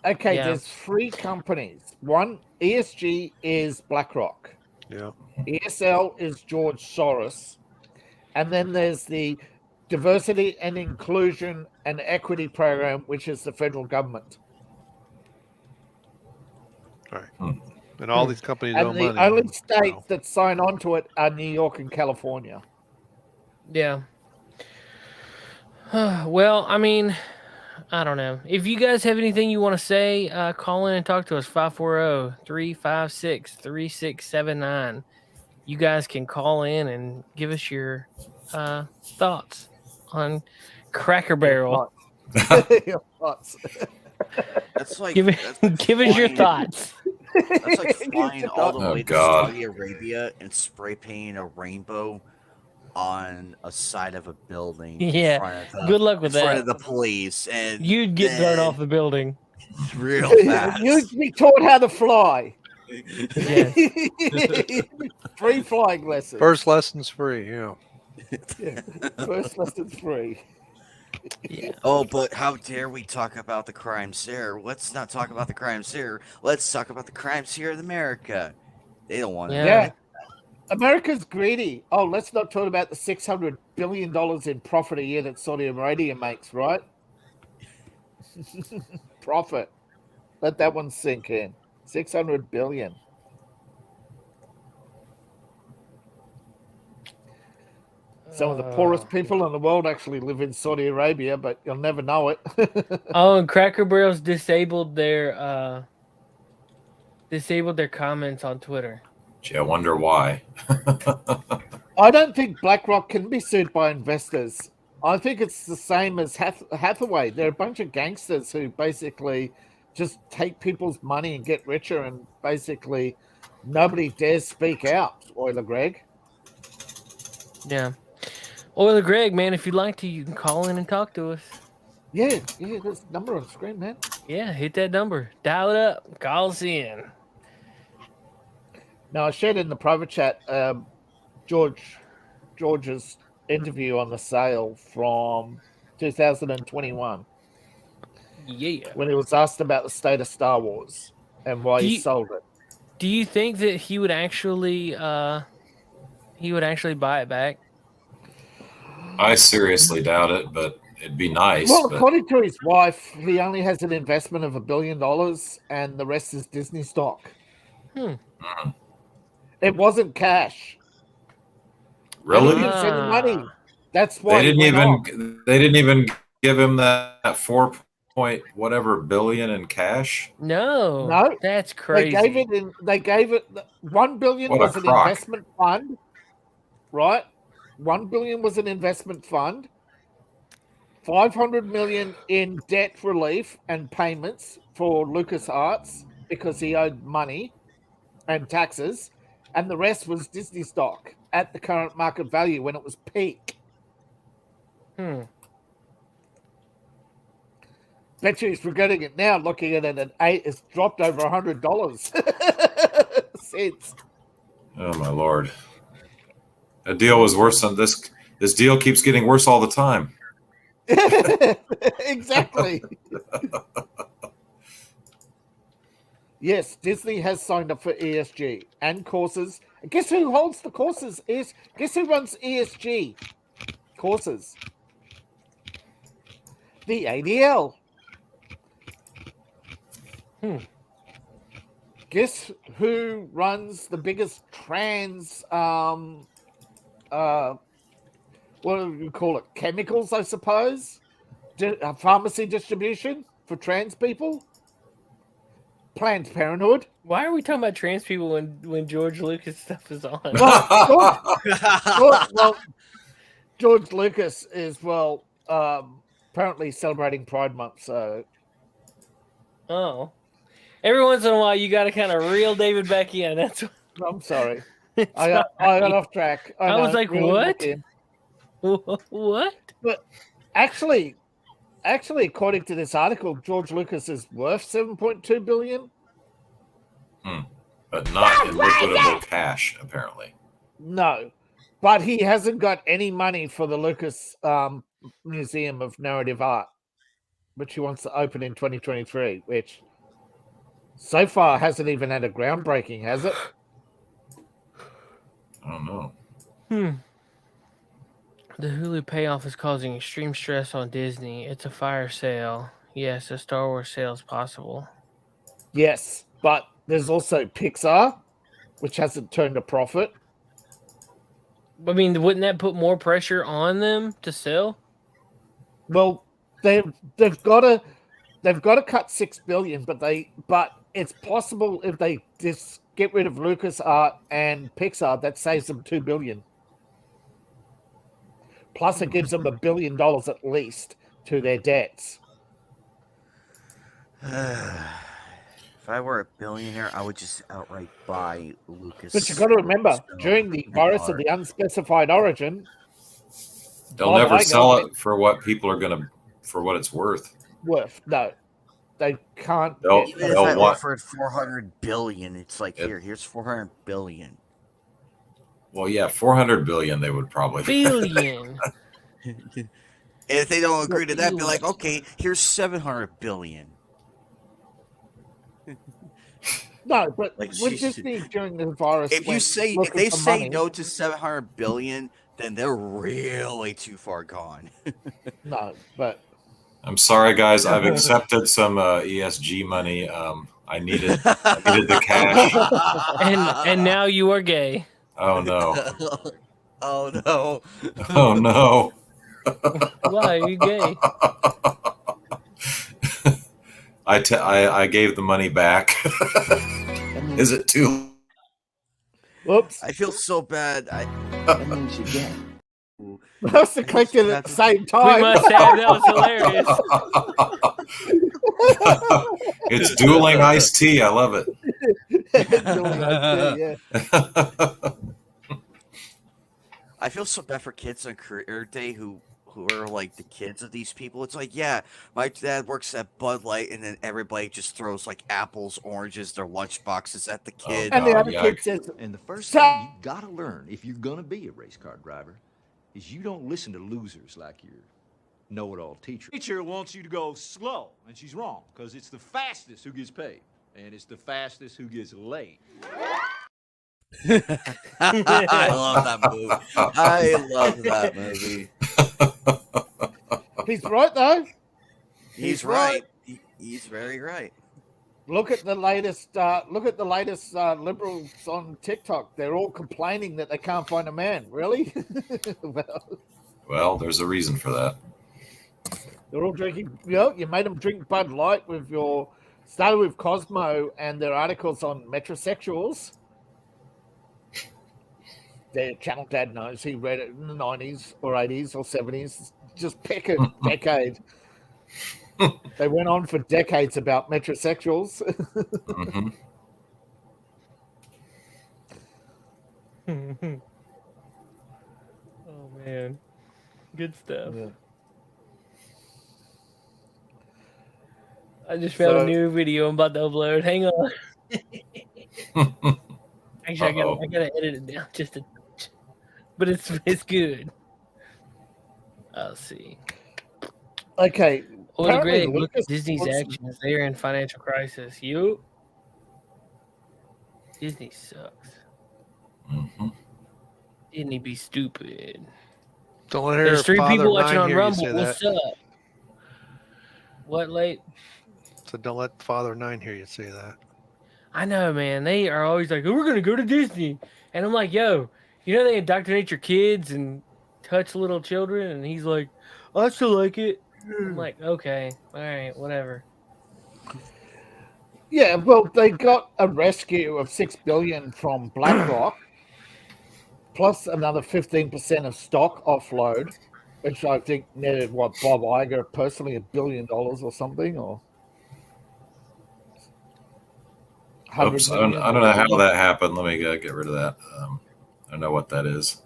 okay, Yeah. there's 3 companies. One, ESG is BlackRock. Yeah. ESL is George Soros. And then there's the Diversity and Inclusion and Equity Program, which is the federal government. And all these companies owe And the money. only states Wow. that sign on to it are New York and California. Yeah. Well, I mean, I don't know. If you guys have anything you want to say, call in and talk to us. 540-356-3679. You guys can call in and give us your thoughts on Cracker Barrel. Your thoughts. That's like Give that's like give us your flying- thoughts. That's like flying all the Oh, way to God. Saudi Arabia and spray painting a rainbow on a side of a building. Yeah. In front of the, Good luck with in front that. of the police, and You'd get thrown then off the building. real fast. You'd be taught how to fly. Yes. Free flying lessons. First lessons free, yeah. Yeah. First lessons free. Yeah. Oh, but how dare we talk about the crimes there? Let's not talk about the crimes there. Let's talk about the crimes here in America. They don't want Yeah. to. Yeah. America's greedy. Oh, let's not talk about the $600 billion in profit a year that Saudi Arabia makes, right? Profit. Let that one sink in. 600 billion. Some of the poorest people in the world actually live in Saudi Arabia, but you'll never know it. Oh, and Cracker Barrel's disabled their comments on Twitter. Gee, I wonder why. I don't think BlackRock can be sued by investors. I think it's the same as Hathaway. They're a bunch of gangsters who basically just take people's money and get richer, and basically nobody dares speak out. Euler Greg. Yeah. Euler Greg, man, if you'd like to, you can call in and talk to us. Yeah, there's a number on the screen, man. Yeah, hit that number. Dial it up. Call us in. Now, I shared in the private chat George's interview on the sale from 2021 Yeah. when he was asked about the state of Star Wars and why he sold it. Do you think that he would actually buy it back? I seriously doubt it, but it'd be nice. Well, but according to his wife, he only has an investment of $1 billion and the rest is Disney stock. It wasn't cash. really, He didn't send the money. That's why they he didn't went even off. they didn't even give him that 4 point whatever billion in cash. No. No, That's crazy. They gave it $1 billion What a was an crock. investment fund, right? $1 billion was an investment fund. 500 million in debt relief and payments for LucasArts because he owed money and taxes, and the rest was Disney stock at the current market value when it was peak. Bet you he's regretting it now, looking at it at 8. It's dropped over $100 since. Oh my lord, a deal was worse than this. This deal keeps getting worse all the time. Exactly. Yes, Disney has signed up for ESG and courses. Guess who holds the courses? Guess who runs ESG courses? The ADL. Guess who runs the biggest trans what do you call it? Chemicals, I suppose. Pharmacy distribution for trans people. Planned Parenthood. Why are we talking about trans people when George Lucas stuff is on? Well, George Lucas is apparently celebrating Pride Month, so Oh, every once in a while you got to kind of reel David back in. That's I'm sorry. it's I got off track. I was know, like, really what? back in. What? But actually, according to this article, George Lucas is worth $7.2 billion. But not in liquidable cash, apparently. No, but he hasn't got any money for the Lucas Museum of Narrative Art, which he wants to open in 2023, which so far hasn't even had a groundbreaking, has it? I don't know. The Hulu payoff is causing extreme stress on Disney. It's a fire sale. Yes, a Star Wars sale is possible. Yes, but there's also Pixar, which hasn't turned a profit. I mean, wouldn't that put more pressure on them to sell? Well, they've got to cut $6 billion, but it's possible if they just get rid of LucasArts and Pixar, that saves them $2 billion. Plus, it gives them $1 billion at least to their debts. If I were a billionaire, I would just outright buy Lucas. But you got to remember, during the virus of the unspecified origin, They'll never sell it for what people are going to, for what it's worth. No, they can't. Even if I offered $400 billion, it's like here's $400 billion. Well, yeah, 400 billion they would probably billion. And if they don't agree to that, be like, okay, here's 700 billion. No, but like, with Disney during the virus, if they say no to 700 billion, then they're really too far gone. No, but I'm sorry, guys. I've accepted some ESG money. I needed the cash. And now you are gay. Oh no! Oh no! Oh no! Why are you gay? I gave the money back. Is it too? Whoops! I feel so bad. That means you're gay. Must have clicked it at the same time. We must have. That was hilarious. It's dueling iced tea. I love it. Dueling iced tea, yeah. I feel so bad for kids on career day who are like the kids of these people. It's like, yeah, my dad works at Bud Light, and then everybody just throws like apples, oranges, their lunch boxes at the kid. And the other kid says, and the first thing you gotta learn if you're gonna be a race car driver is you don't listen to losers like your know-it-all teacher. Teacher wants you to go slow, and she's wrong, because it's the fastest who gets paid, and it's the fastest who gets laid. I love that movie. I love that movie. He's right, though. He's right. He's very right. Look at the latest. Liberals on TikTok. They're all complaining that they can't find a man. Really? Well, there's a reason for that. They're all drinking. You made them drink Bud Light with your. Started with Cosmo and their articles on metrosexuals. Their channel dad knows. He read it in the 90s or 80s or 70s. Just pick a decade. They went on for decades about metrosexuals. Oh man, good stuff. Yeah. I just found a new video I'm about to upload. Hang on. Actually, I gotta edit it down just a touch, but it's good. I'll see. Okay. Oh, the great look at Disney's actions. They are in financial crisis. Disney sucks. Disney be stupid. Don't hear There's 3 people watching on hear Rumble. you say What's that. up? What, late? So don't let Father 9 hear you say that. I know, man. They are always like, oh, we're going to go to Disney. And I'm like, yo, you know they indoctrinate your kids and touch little children? And he's like, I still like it. I'm like, okay, all right, whatever. Yeah, well, they got a rescue of $6 billion from BlackRock, plus another 15% of stock offload, which I think netted Bob Iger personally $1 billion or something, or Oops, I don't know how that happened. Let me get rid of that. I don't know what that is.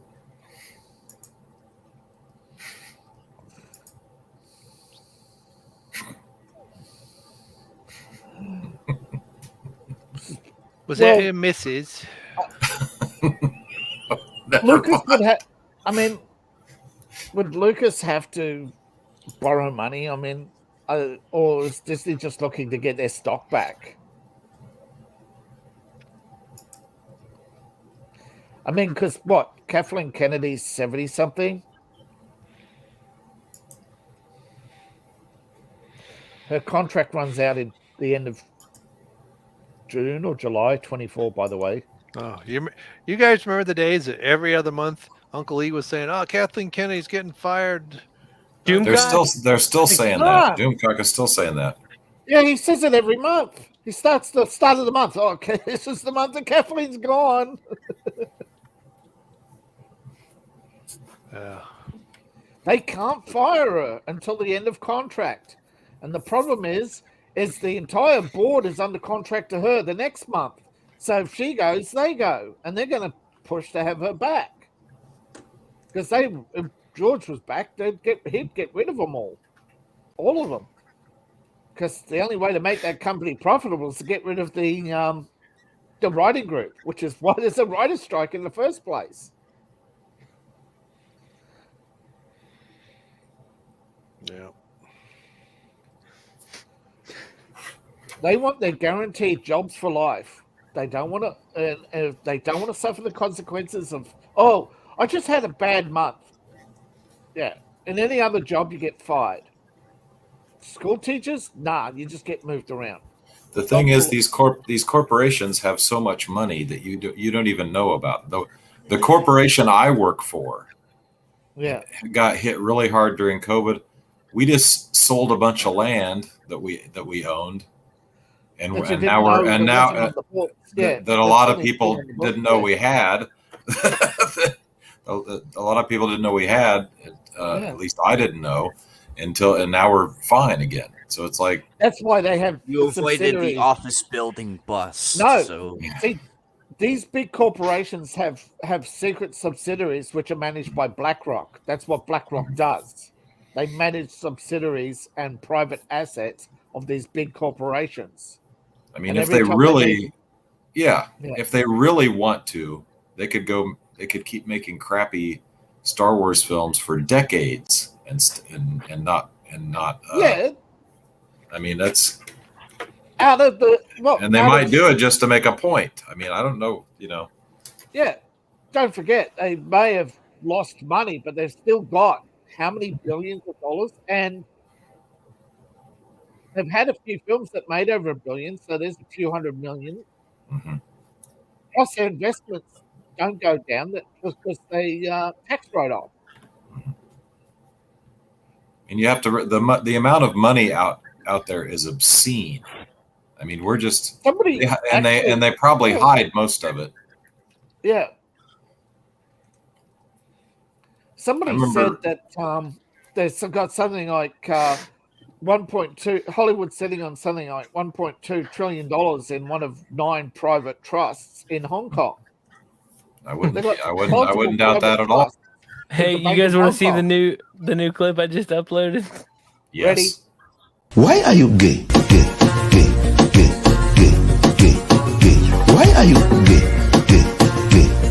Was that him, Mrs.? Lucas would have. I mean, would Lucas have to borrow money? I mean, or is Disney just looking to get their stock back? I mean, because what? Kathleen Kennedy's 70-something. Her contract runs out in the end of June or July 24, by the way. Oh, you guys remember the days that every other month Uncle E was saying, "Oh, Kathleen Kennedy's getting fired." They're still saying that. Doomcock is still saying that. Yeah, he says it every month. He starts the start of the month. Oh, okay, this is the month that Kathleen's gone. They can't fire her until the end of contract. And the problem is the entire board is under contract to her the next month. So if she goes, they go. And they're going to push to have her back. Because if George was back, he'd get rid of them all. All of them. Because the only way to make that company profitable is to get rid of the writing group, which is why there's a writer's strike in the first place. Yeah. They want their guaranteed jobs for life. They don't want to. They don't want to suffer the consequences of. Oh, I just had a bad month. Yeah, in any other job, you get fired. School teachers, nah, you just get moved around. The thing is, these corporations have so much money that you don't even know about. The corporation I work for, got hit really hard during COVID. We just sold a bunch of land that we oowned, and now that a lot of people didn't know we had. A lot of people didn't know we had. At least I didn't know and now we're fine again. So it's like that's why they have you avoided the office building bust. No, so see, these big corporations have secret subsidiaries which are managed by BlackRock. That's what BlackRock does. They manage subsidiaries and private assets of these big corporations. I mean, if they really, if they really want to, they could keep making crappy Star Wars films for decades and not. I mean, that's out of the and they might do it just to make a point. I mean, I don't know, Yeah, don't forget they may have lost money, but they've still got how many billions of dollars, and they've had a few films that made over $1 billion, so there's a few $100 million. Mm-hmm. Plus, their investments don't go down because they tax write-off. And you have to the amount of money out there is obscene. I mean, we're just they probably hide most of it. Yeah. Somebody said that there's got something like 1.2 Hollywood's sitting on something like $1.2 trillion in one of 9 private trusts in Hong Kong. I wouldn't doubt that at all. Hey, you guys want to see the new clip I just uploaded? Yes. Ready? Why are you gay? Why are you gay?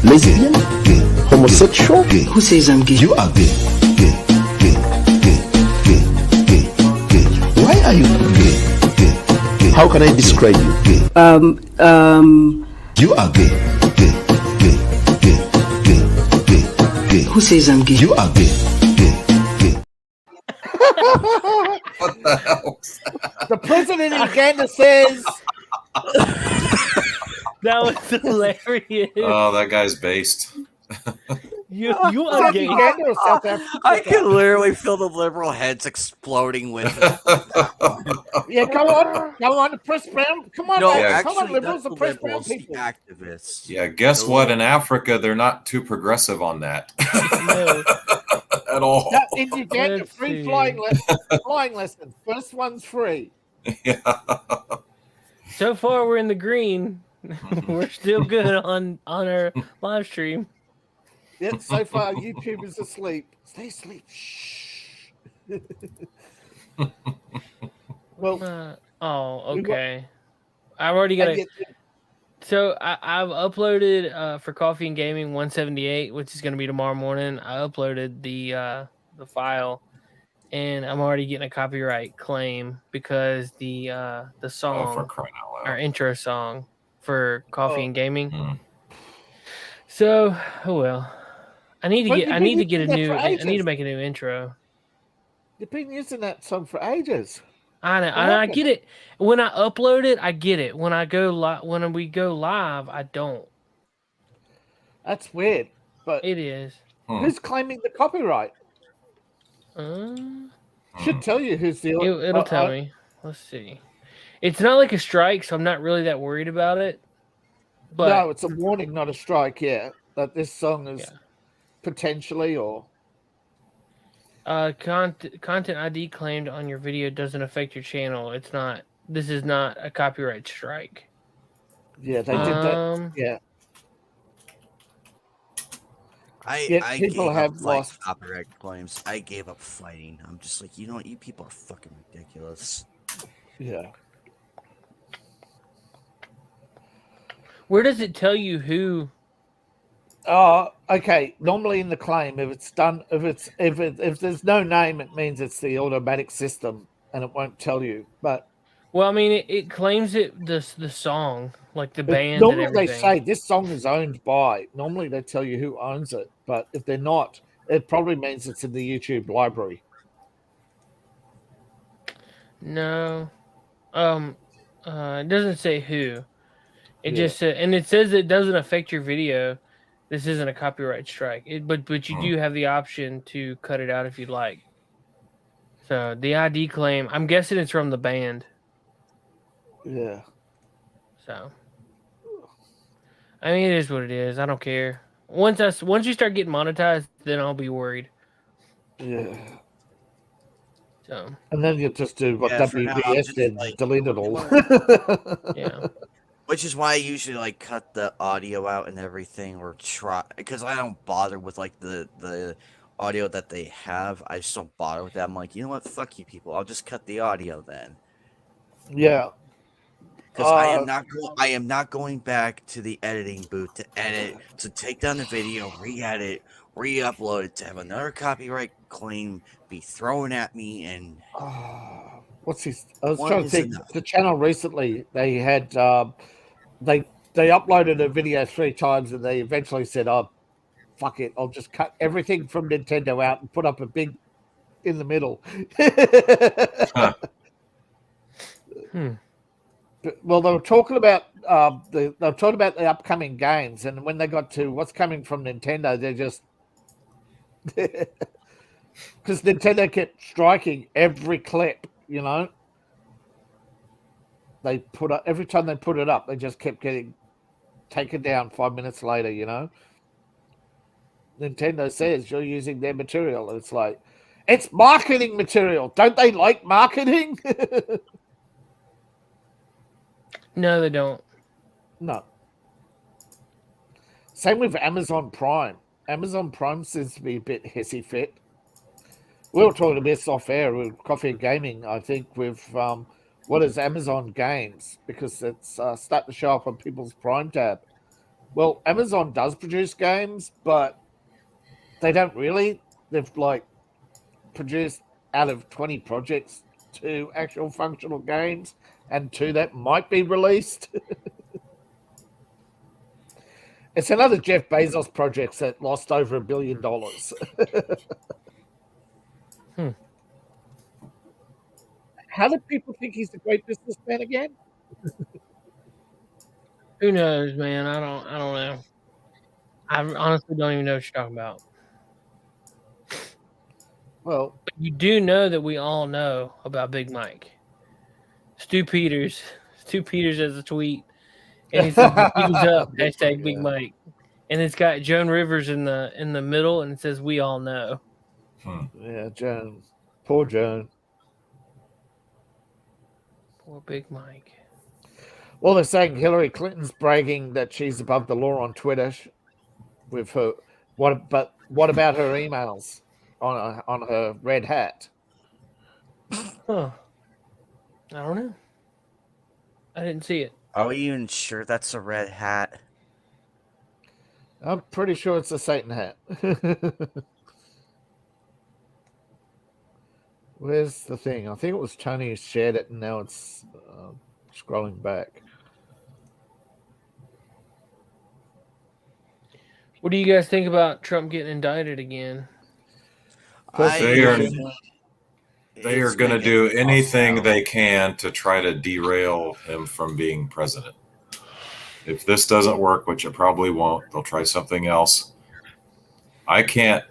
Lesbian? Homosexual? Who says I'm gay? You are gay. Why are you gay? How can I describe you? You are gay. Who says I'm gay? You are gay. What the hell? The president in Uganda says that was hilarious. Oh, that guy's based. You South Ugate. Uganda or South Africa? I can literally feel the liberal heads exploding with it. Yeah, go on to press brown. Come on, No, mate. Yeah. Come on, actually, liberals that's the and press brown liberals, the people. activists. Yeah, guess The what? little- In Africa, they're not too progressive on that No. at all. No, in Uganda, Let's free see. flying lesson. First one's free. Yeah. So far, we're in the green. We're still good on our live stream. Yet so far, YouTube is asleep. Stay asleep. Shh. Well, Okay. I've already got and it. So I've uploaded for Coffee and Gaming 178, which is going to be tomorrow morning. I uploaded the file, and I'm already getting a copyright claim because the Oh, for song, crying out loud. our intro song for Coffee and Gaming. Hmm. So, oh well. I need to But get. you've I been need to get a using that new. for I need ages. to make a new intro. You've been using that song for ages. I know, What and I happened? get it. When I upload it, I get it. When I go when we go live, I don't. That's weird. But It is. who's claiming the copyright? Should tell you who's the. It'll tell me. Let's see. It's not like a strike, so I'm not really that worried about it. But no, it's a warning, not a strike. Yeah, that this song is potentially or. Content ID claimed on your video doesn't affect your channel. It's not. This is not a copyright strike. Yeah, they did that. Yeah. I people gave have up lost copyright claims. I gave up fighting. I'm just like, you know what? You people are fucking ridiculous. Yeah. Where does it tell you who? Okay. Normally in the claim, if it's done, if there's no name, it means it's the automatic system, and it won't tell you. But well, I mean, it claims it the song, like the band. Normally and they everything. say this song is owned by. Normally they tell you who owns it, but if they're not, it probably means it's in the YouTube library. No, it doesn't say who. It just said, and it says it doesn't affect your video. This isn't a copyright strike. But you do have the option to cut it out if you'd like. So the ID claim, I'm guessing it's from the band. Yeah. So, I mean, it is what it is. I don't care. Once you start getting monetized, then I'll be worried. Yeah. So. And then you just do what Yeah, for now, I'm WBS just did, like, delete it all. Yeah. Which is why I usually like cut the audio out and everything, or try, because I don't bother with like the audio that they have. I just don't bother with that. I'm like, you know what? Fuck you people. I'll just cut the audio then. Yeah. Because I am not going back to the editing booth to edit, to take down the video, re-edit, re-upload it, to have another copyright claim be thrown at me. And what's his? I was One trying to is think. enough. The channel recently they had they uploaded a video 3 times and they eventually said, "Oh, fuck it, I'll just cut everything from Nintendo out and put up a big in the middle." Well, they were talking about the upcoming games, and when they got to what's coming from Nintendo, they just because Nintendo kept striking every clip, you know. They put up every time they put it up, they just kept getting taken down 5 minutes later, you know. Nintendo says you're using their material. It's like it's marketing material. Don't they like marketing? No, they don't. No. Same with Amazon Prime. Amazon Prime seems to be a bit hissy fit. We were talking about this off air with Coffee and Gaming, I think, with what is Amazon Games, because it's starting to show up on people's Prime tab. Well, Amazon does produce games, but they don't really. They've like produced out of 20 projects 2 actual functional games and 2 that might be released. It's another Jeff Bezos project that lost over $1 billion. How do people think he's a great businessman again? Who knows, man? I don't know. I honestly don't even know what you're talking about. Well, but you do know that we all know about Big Mike. Stu Peters has a tweet, and he says, "Who's up?" Hashtag Big Mike, and it's got Joan Rivers in the middle, and it says, "We all know." Yeah, Joan. Poor Joan. Poor Big Mike. Well, they're saying Hillary Clinton's bragging that she's above the law on Twitter with her. What about her emails on her red hat? Huh. I don't know. I didn't see it. Are we even sure that's a red hat? I'm pretty sure it's a Satan hat. Where's the thing? I think it was Tony who shared it, and now it's scrolling back. What do you guys think about Trump getting indicted again? They are going to do anything they can to try to derail him from being president. If this doesn't work, which it probably won't, they'll try something else. I can't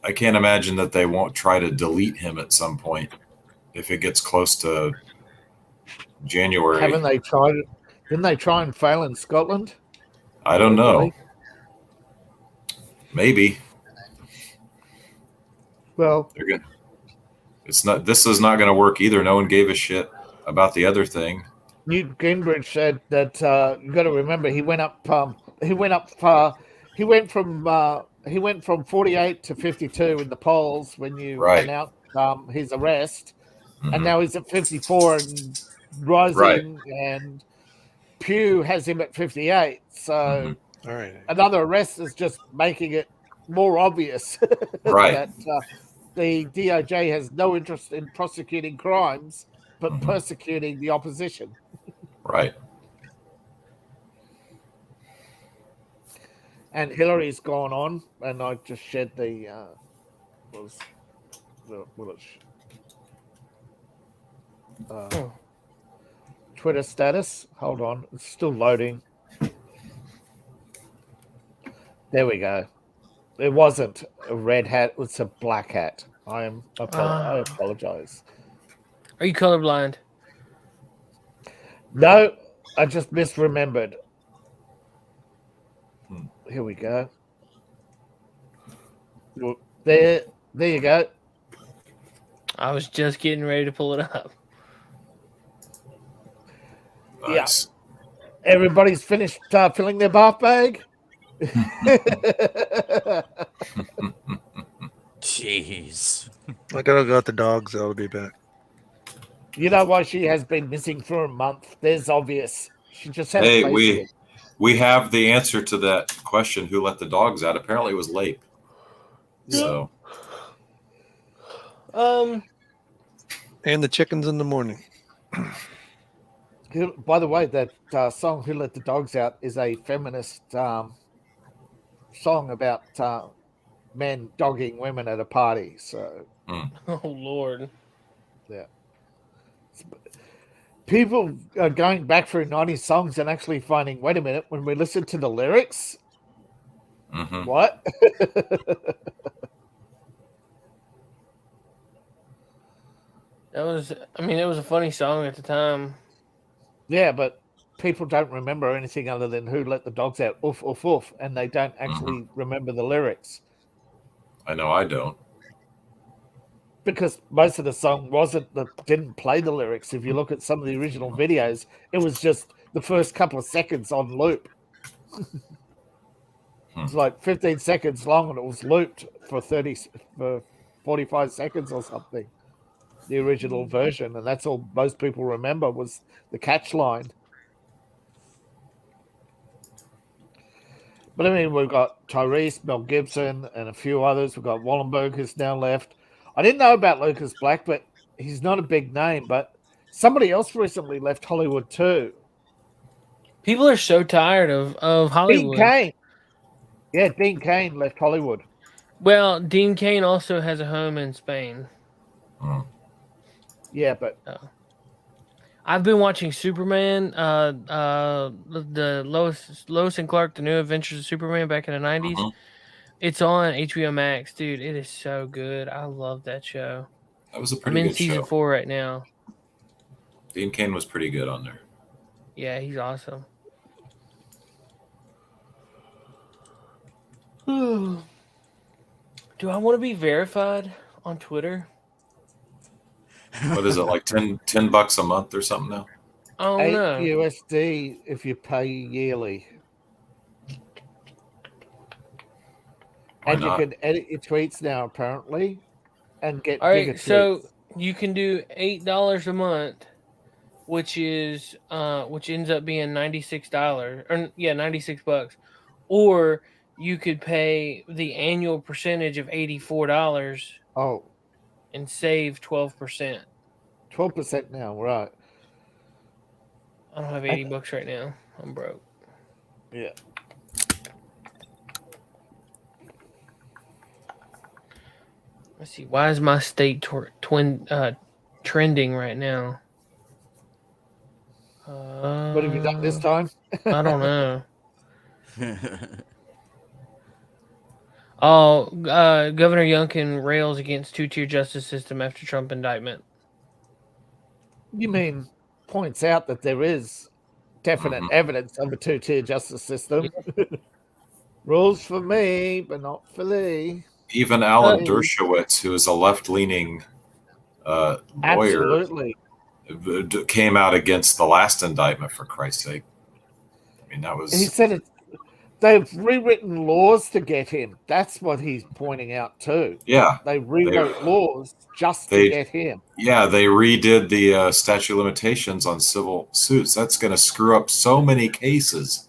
imagine that they won't try to delete him at some point if it gets close to January. Haven't they tried? Didn't they try and fail in Scotland? I don't know. Maybe. Well, this is not going to work either. No one gave a shit about the other thing. Newt Gingrich said that you got to remember he went from 48 to 52 in the polls when you announced his arrest, and now he's at 54 and rising, and Pew has him at 58. So all right, another arrest is just making it more obvious that the DOJ has no interest in prosecuting crimes, but persecuting the opposition. Right. And Hillary's gone on, and I just shared the Twitter status. Hold on, it's still loading. There we go. It wasn't a red hat; it's a black hat. I apologize. Are you colorblind? No, I just misremembered. Here we go. There you go. I was just getting ready to pull it up. Nice. Yeah. Everybody's finished filling their bath bag. Jeez. I gotta go with the dogs. I'll be back. You know why she has been missing for a month? There's obvious. She just had. Hey, we have the answer to that question. Who let the dogs out? Apparently, it was Lape. So. And the chickens in the morning. By the way, that song "Who Let the Dogs Out" is a feminist song about men dogging women at a party. So. Oh Lord. Yeah. People are going back through 90 songs and actually finding, wait a minute, when we listen to the lyrics, what? It was a funny song at the time. Yeah, but people don't remember anything other than "Who Let the Dogs Out," oof, oof, oof, and they don't actually remember the lyrics. I know I don't. Because most of the song didn't play the lyrics. If you look at some of the original videos, it was just the first couple of seconds on loop. It's like 15 seconds long, and it was looped for 45 seconds or something. The original version, and that's all most people remember was the catch line. But I mean, we've got Tyrese, Mel Gibson, and a few others. We've got Wallenberg, who's now left. I didn't know about Lucas Black, but he's not a big name. But somebody else recently left Hollywood too. People are so tired of Hollywood. Dean Cain. Yeah, Dean Cain left Hollywood. Well, Dean Cain also has a home in Spain. Yeah, but I've been watching Superman, the Lois and Clark, the New Adventures of Superman back in the 90s. Mhm. It's on HBO Max, dude. It is so good. I love that show. That was a I'm pretty in good season show. 4 right now. Dean Cain was pretty good on there. Yeah, he's awesome. Do I want to be verified on Twitter? What is it, like $10 a month or something now? Oh $8 no. USD if you pay yearly. Why And not? you can edit your tweets now, apparently, and get All bigger right, so tweets. you can do $8 a month, which ends up being $96 or $96, or you could pay the annual percentage of $84 Oh, and save 12%. 12% now, right? I don't have $80 right now. I'm broke. Yeah. Let's see. Why is my state trending right now? What have you done this time? I don't know. Oh, Governor Youngkin rails against two-tier justice system after Trump indictment. You mean points out that there is definite evidence of a two-tier justice system. Rules for me, but not for thee. Even Alan Dershowitz, who is a left-leaning lawyer, Absolutely came out against the last indictment, for Christ's sake. I mean, that was... He said they've rewritten laws to get him. That's what he's pointing out too. Yeah. They rewrote laws just to get him. Yeah, they redid the statute of limitations on civil suits. That's going to screw up so many cases.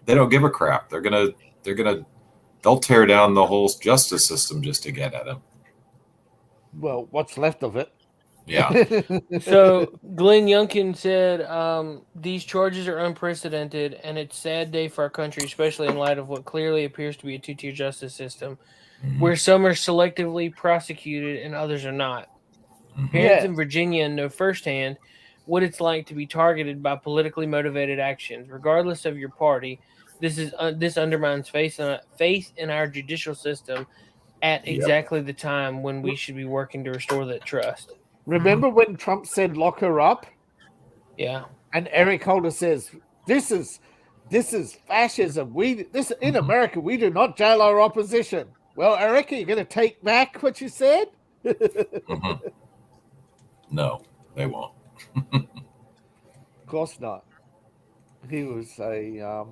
They don't give a crap. They'll tear down the whole justice system just to get at him. Well, what's left of it? Yeah. So Glenn Youngkin said these charges are unprecedented, and it's a sad day for our country, especially in light of what clearly appears to be a two-tier justice system, where some are selectively prosecuted and others are not. Parents in Virginia know firsthand what it's like to be targeted by politically motivated actions, regardless of your party. This undermines faith in our judicial system at exactly the time when we should be working to restore that trust. Remember when Trump said lock her up? Yeah. And Eric Holder says, this is fascism. In America, we do not jail our opposition. Well, Eric, are you going to take back what you said? No, they won't. Of course not. He was a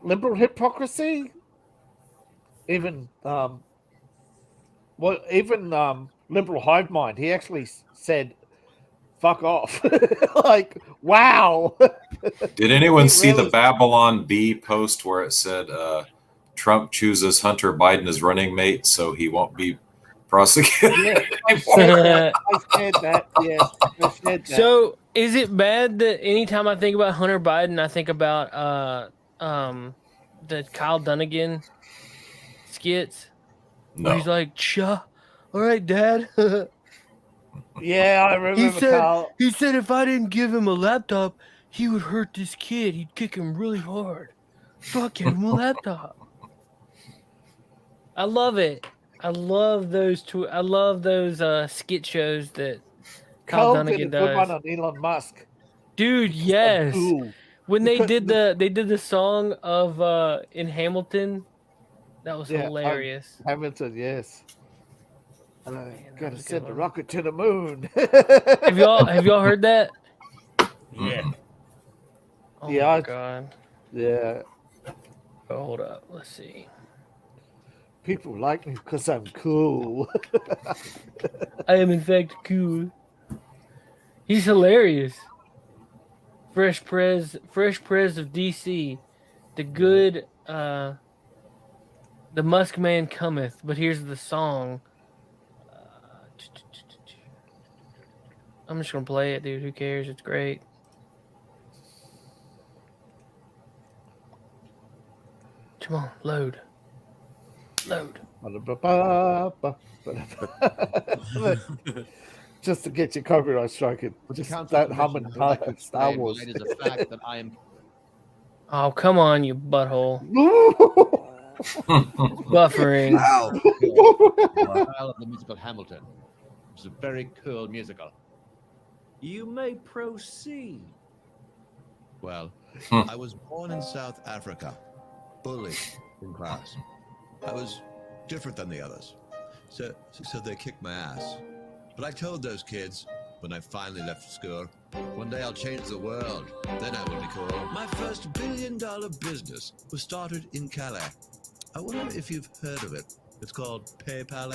liberal hypocrisy. Even liberal hive mind. He actually said, "Fuck off!" Like, wow. Did anyone see the Babylon Bee post where it said Trump chooses Hunter Biden as running mate so he won't be prosecuted? Yeah, I said that. Yes, I said that. So, is it bad that anytime I think about Hunter Biden, I think about the Kyle Dunnigan skits? No. Where he's like, "Cha, all right, Dad." Yeah, I remember Kyle. He said if I didn't give him a laptop, he would hurt this kid. He'd kick him really hard. Fuck, give him a laptop. I love it. I love those skit shows that Kyle Dunnigan did a good one does. on Elon Musk. Dude, yes. Cool. When they did the song of in Hamilton, that was hilarious. Hamilton, yes. Gotta send a rocket to the moon. Have y'all heard that? Yeah. Oh my God. Yeah. Oh, hold up. Let's see. People like me because I'm cool. I am in fact cool. He's hilarious. Fresh Prez of DC. The good the Musk Man cometh, but here's the song. I'm just gonna play it, dude. Who cares? It's great. Come on, load. just to get your copyright striking. Just that humming Star Wars. Is the fact that I am. Oh, come on, you butthole. Buffering. Wow. Style of the musical Hamilton. It's a very cool musical. You may proceed. Well, I was born in South Africa, bullied in class. I was different than the others, so they kicked my ass. But I told those kids when I finally left school, one day I'll change the world, then I will be cool. My first billion-dollar business was started in Calais. I wonder if you've heard of it. It's called PayPal.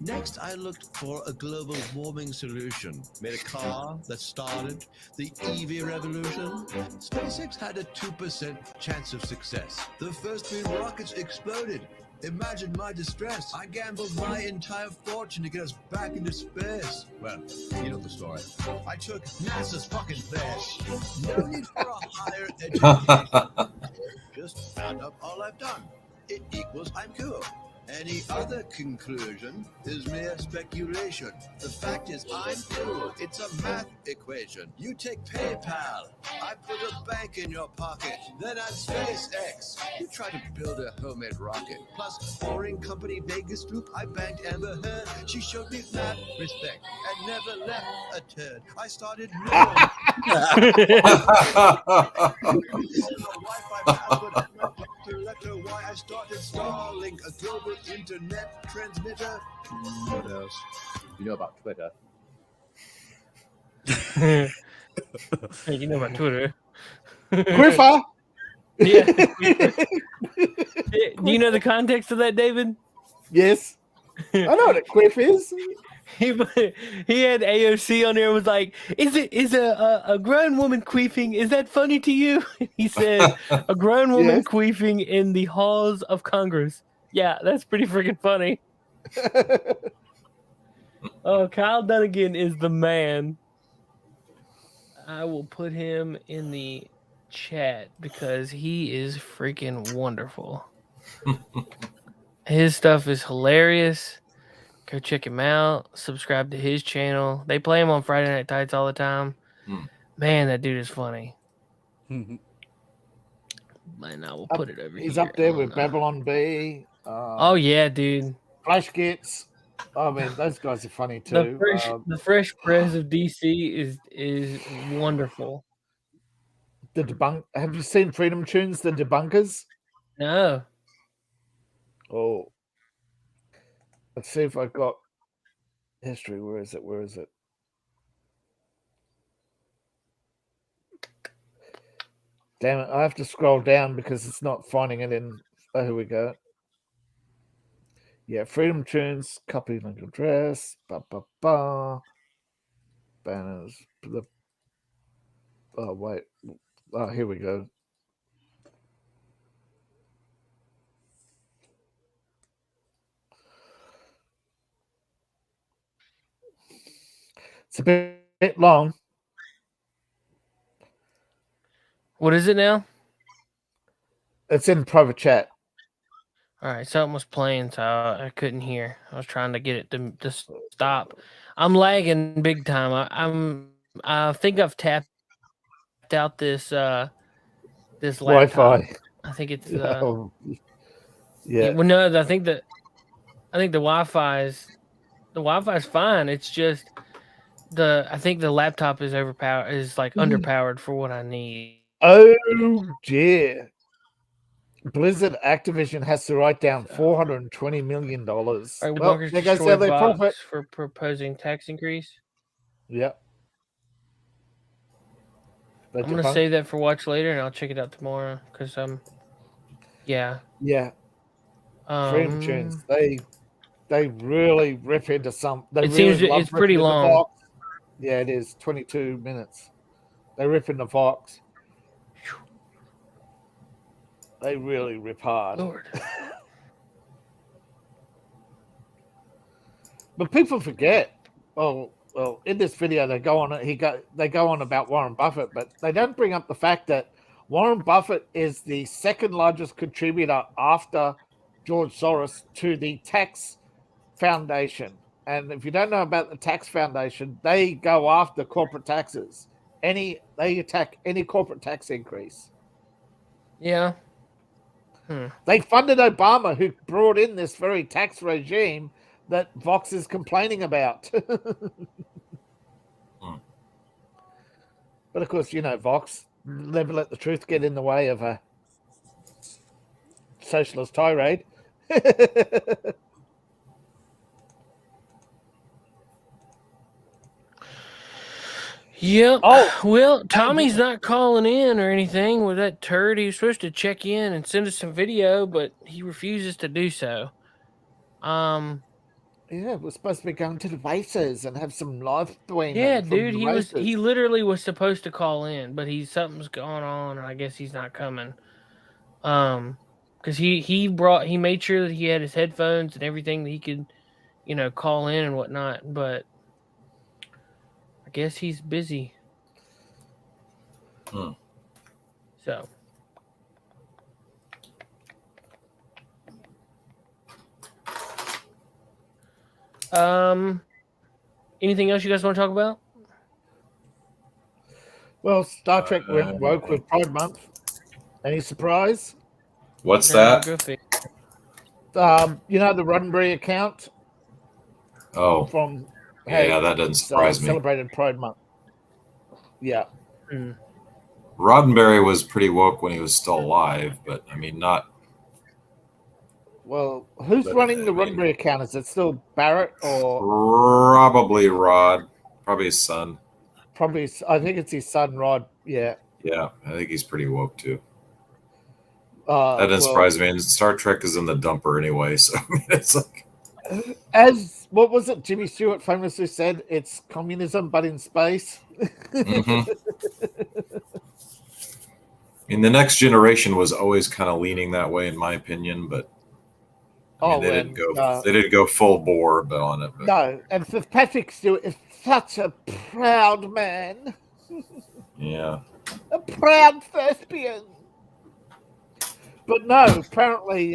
Next, I looked for a global warming solution. Made a car that started the EV revolution. SpaceX had a 2% chance of success. The first 3 rockets exploded. Imagine my distress. I gambled my entire fortune to get us back into space. Well, you know the story. I took NASA's fucking place. No need for a higher education. Just found out all I've done. It equals I'm cool. Any other conclusion is mere speculation. The fact is I'm cool. It's a math equation. You take PayPal. I put a bank in your pocket. Then I'm SpaceX. You try to build a homemade rocket. Plus, boring company Vegas Group. I banked Amber Heard. She showed me mad respect and never left a turd. I started letter why I started Starlink, a global internet transmitter. What else? You know about Twitter. Hey, you know about Twitter. Griffer. Yeah. Do you know the context of that, David? Yes. I know what a quiff is. He had AOC on there and was like, is a grown woman queefing, is that funny to you? He said, a grown woman queefing in the halls of Congress. Yeah, that's pretty freaking funny. Oh, Kyle Dunnigan is the man. I will put him in the chat because he is freaking wonderful. His stuff is hilarious. Go check him out. Subscribe to his channel. They play him on Friday Night Tights all the time. Man, that dude is funny. And I will put it over here. He's up there with Babylon B. Oh, yeah, dude. Flash Gets. I mean, those guys are funny too. The Fresh Press of DC is wonderful. The debunk. Have you seen Freedom Tunes, the debunkers? No. Oh. Let's see if I've got history. Where is it? Where is it? Damn it. I have to scroll down because it's not finding it in. Oh, here we go. Yeah, Freedom Tunes, copy link address, banners. Oh, wait. Oh, here we go. It's a bit long. What is it now? It's in private chat. All right, something was playing, so I couldn't hear. I was trying to get it to stop. I'm lagging big time. I think I've tapped out this laptop. Wi-Fi. I think it's yeah. Well, no, I think the Wi-Fi's fine. It's just I think the laptop is overpowered. Is like underpowered for what I need. Oh dear. Blizzard Activision has to write down $420 million. Well, there goes their profit for proposing tax increase. Yep. I'm going to save that for watch later, and I'll check it out tomorrow because yeah. Freedom Tunes, they really rip into some. It seems it's pretty long. Yeah, it is 22 minutes. They rip into Fox. They really rip hard. Lord. But people forget. Well, in this video they go on about Warren Buffett, but they don't bring up the fact that Warren Buffett is the second largest contributor after George Soros to the tax foundation. And if you don't know about the Tax Foundation, they go after corporate taxes. They attack any corporate tax increase. Yeah. They funded Obama, who brought in this very tax regime that Vox is complaining about. But of course, you know, Vox never let the truth get in the way of a socialist tirade. Yep. Oh, well, Tommy's not calling in or anything with that turd. He was supposed to check in and send us some video, but he refuses to do so. Yeah, we're supposed to be going to the races and have some live streaming. Yeah, dude, he literally was supposed to call in, but something's going on, and I guess he's not coming. Because he made sure that he had his headphones and everything that he could, you know, call in and whatnot, but I guess he's busy. So. Anything else you guys want to talk about? Well, Star Trek went woke with Pride Month. Any surprise? What's that? You know the Roddenberry account? Oh. From yeah, that doesn't surprise me. Celebrated Pride Month. Yeah. Roddenberry was pretty woke when he was still alive, but I mean, not. Well, who's running the Roddenberry account? Is it still Barrett or probably Rod? Probably his son. Probably, I think it's his son, Rod. Yeah. Yeah, I think he's pretty woke too. That doesn't surprise me. And Star Trek is in the dumper anyway, so I mean, it's like. As what was it? Jimmy Stewart famously said, "It's communism, but in space." I mean, the next generation was always kind of leaning that way, in my opinion, but. I mean, they didn't go full bore on it. But. No, and Patrick Stewart is such a proud man. Yeah. A proud thespian. But no, apparently,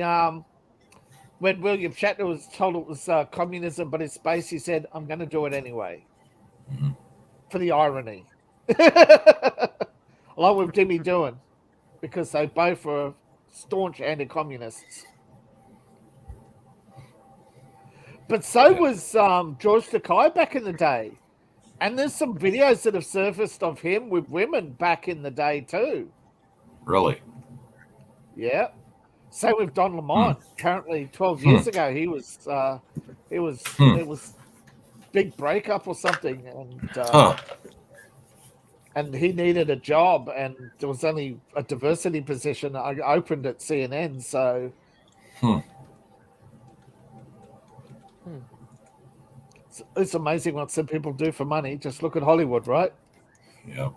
when William Shatner was told it was communism, but in space, he said, "I'm going to do it anyway." For the irony. Along with Jimmy Doohan, because they both were staunch anti-communists. But so was George Takei back in the day. And there's some videos that have surfaced of him with women back in the day too. Really? Yeah. Same with Don Lemon. Apparently 12 years ago it was big breakup or something, and he needed a job, and there was only a diversity position I opened at CNN, so It's amazing what some people do for money. Just look at Hollywood, right? Yeah.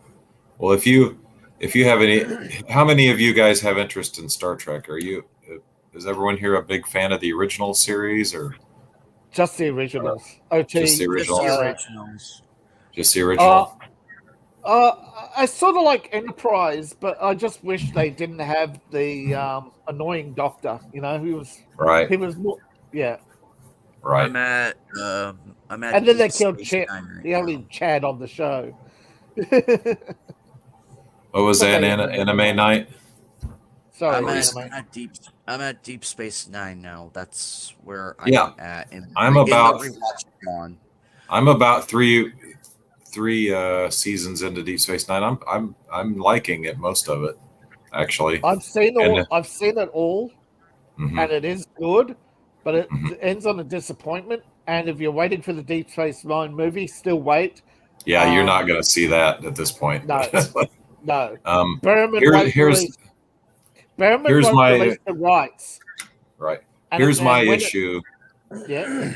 Well, if you have any, how many of you guys have interest in Star Trek? Is everyone here a big fan of the original series, or just the originals? Just the originals. Just the original. I sort of like Enterprise, but I just wish they didn't have the annoying Doctor. You know, who was right. He was more, yeah. Right. I'm at. And then they killed Chad, the only Chad on the show. What was that? Anime night. Sorry, I'm at Deep Space Nine now. That's where I'm at. I'm about three seasons into Deep Space Nine. I'm liking it, most of it, actually. I've seen it all, and it is good, but it ends on a disappointment. And if you're waiting for the Deep Space Nine movie, still wait. Yeah, you're not going to see that at this point. No, no. Berman release the rights. Right. Here's my issue. Yeah.